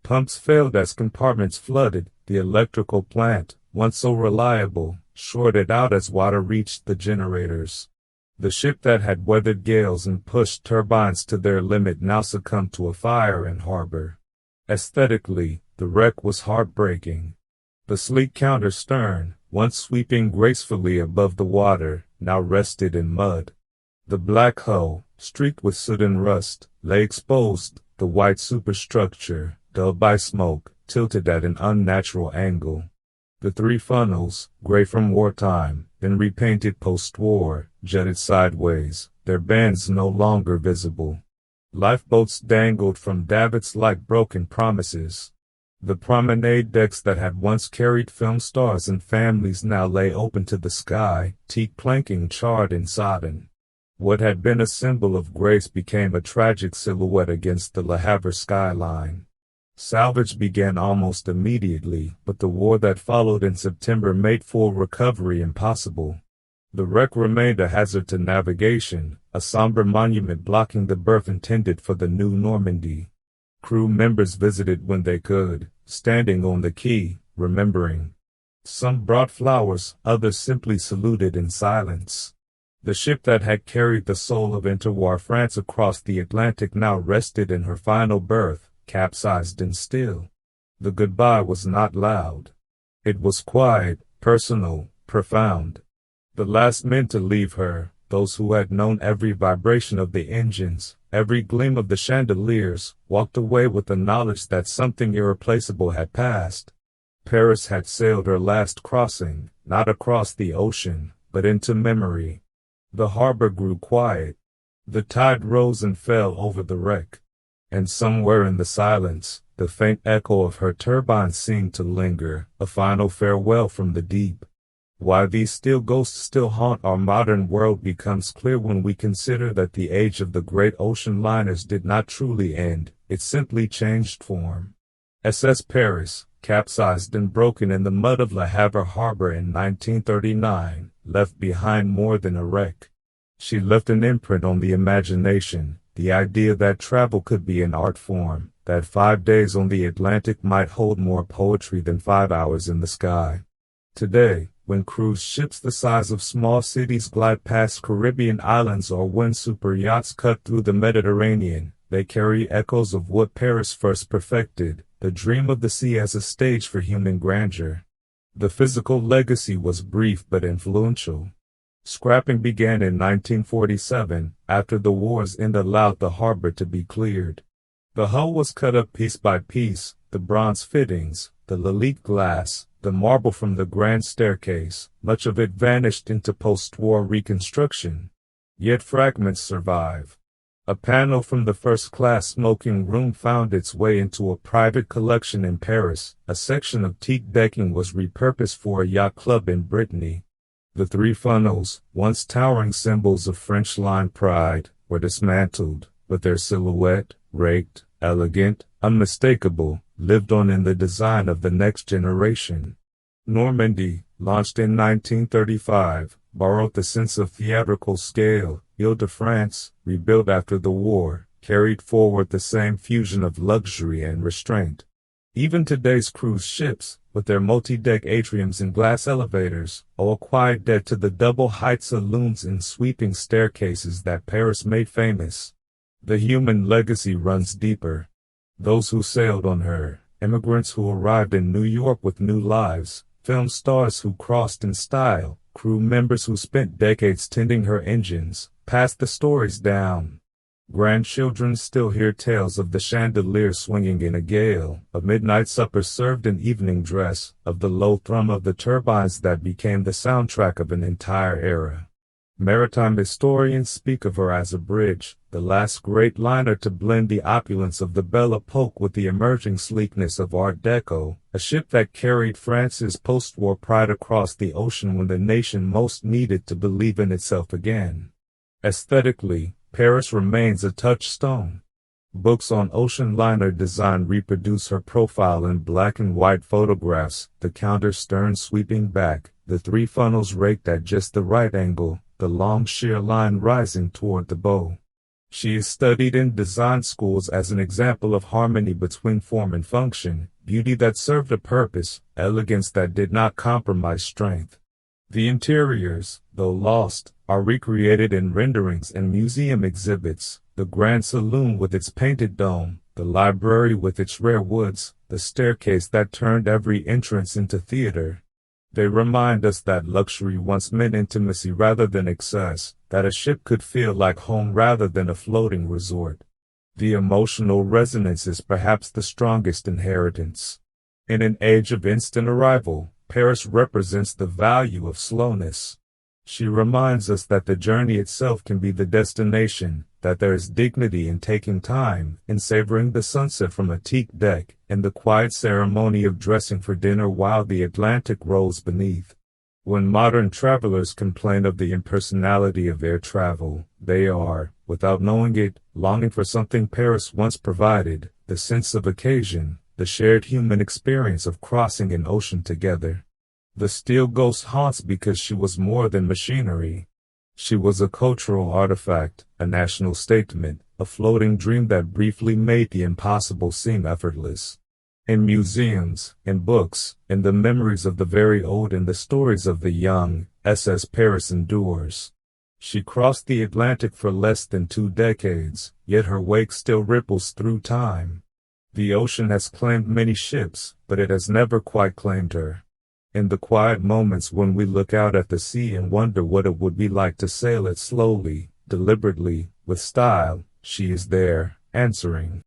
Pumps failed as compartments flooded, the electrical plant, once so reliable, shorted out as water reached the generators. The ship that had weathered gales and pushed turbines to their limit now succumbed to a fire in harbor. Aesthetically, the wreck was heartbreaking. The sleek counter stern, once sweeping gracefully above the water, now rested in mud. The black hull, streaked with soot and rust, lay exposed, the white superstructure, dulled by smoke, tilted at an unnatural angle. The three funnels, gray from wartime, then repainted post-war, jutted sideways, their bands no longer visible. Lifeboats dangled from davits like broken promises. The promenade decks that had once carried film stars and families now lay open to the sky, teak planking charred and sodden. What had been a symbol of grace became a tragic silhouette against the Le Havre skyline. Salvage began almost immediately, but the war that followed in September made full recovery impossible. The wreck remained a hazard to navigation, a somber monument blocking the berth intended for the new Normandy. Crew members visited when they could, standing on the quay, remembering. Some brought flowers, others simply saluted in silence. The ship that had carried the soul of interwar France across the Atlantic now rested in her final berth, capsized and still. The goodbye was not loud. It was quiet, personal, profound. The last men to leave her, those who had known every vibration of the engines, every gleam of the chandeliers, walked away with the knowledge that something irreplaceable had passed. Paris had sailed her last crossing, not across the ocean, but into memory. The harbor grew quiet. The tide rose and fell over the wreck. And somewhere in the silence, the faint echo of her turbines seemed to linger, a final farewell from the deep. Why these steel ghosts still haunt our modern world becomes clear when we consider that the age of the great ocean liners did not truly end, it simply changed form. SS Paris, capsized and broken in the mud of Le Havre harbor in 1939, left behind more than a wreck. She left an imprint on the imagination, the idea that travel could be an art form, that 5 days on the Atlantic might hold more poetry than 5 hours in the sky. Today, when cruise ships the size of small cities glide past Caribbean islands or when super yachts cut through the Mediterranean, they carry echoes of what Paris first perfected, the dream of the sea as a stage for human grandeur. The physical legacy was brief but influential. Scrapping began in 1947, after the war's end allowed the harbor to be cleared. The hull was cut up piece by piece, the bronze fittings, the Lilith glass, the marble from the grand staircase, much of it vanished into post-war reconstruction. Yet fragments survive. A panel from the first-class smoking room found its way into a private collection in Paris. A section of teak decking was repurposed for a yacht club in Brittany. The three funnels, once towering symbols of French line pride, were dismantled, but their silhouette, raked, elegant, unmistakable, lived on in the design of the next generation. Normandy, launched in 1935, borrowed the sense of theatrical scale. Ile-de-France, rebuilt after the war, carried forward the same fusion of luxury and restraint. Even today's cruise ships, with their multi-deck atriums and glass elevators, owe a quiet debt to the double-height saloons and sweeping staircases that Paris made famous. The human legacy runs deeper. Those who sailed on her, immigrants who arrived in New York with new lives, film stars who crossed in style, crew members who spent decades tending her engines, passed the stories down. Grandchildren still hear tales of the chandelier swinging in a gale, of midnight suppers served in evening dress, of the low thrum of the turbines that became the soundtrack of an entire era. Maritime historians speak of her as a bridge, the last great liner to blend the opulence of the Belle Epoque with the emerging sleekness of Art Deco, a ship that carried France's post-war pride across the ocean when the nation most needed to believe in itself again. Aesthetically, Paris remains a touchstone. Books on ocean liner design reproduce her profile in black and white photographs, the counter stern sweeping back, the three funnels raked at just the right angle, the long sheer line rising toward the bow. She is studied in design schools as an example of harmony between form and function, beauty that served a purpose, elegance that did not compromise strength. The interiors, though lost, are recreated in renderings and museum exhibits. The Grand Saloon with its painted dome, The library with its rare woods, the staircase that turned every entrance into theater. They remind us that luxury once meant intimacy rather than excess, that a ship could feel like home rather than a floating resort. The emotional resonance is perhaps the strongest inheritance. In an age of instant arrival, Paris represents the value of slowness. She reminds us that the journey itself can be the destination, that there is dignity in taking time, in savoring the sunset from a teak deck, and the quiet ceremony of dressing for dinner while the Atlantic rolls beneath. When modern travelers complain of the impersonality of air travel, they are, without knowing it, longing for something Paris once provided, the sense of occasion, the shared human experience of crossing an ocean together. The steel ghost haunts because she was more than machinery. She was a cultural artifact, a national statement, a floating dream that briefly made the impossible seem effortless. In museums, in books, in the memories of the very old and the stories of the young, SS Paris endures. She crossed the Atlantic for less than 2 decades, yet her wake still ripples through time. The ocean has claimed many ships, but it has never quite claimed her. In the quiet moments when we look out at the sea and wonder what it would be like to sail it slowly, deliberately, with style, she is there, answering.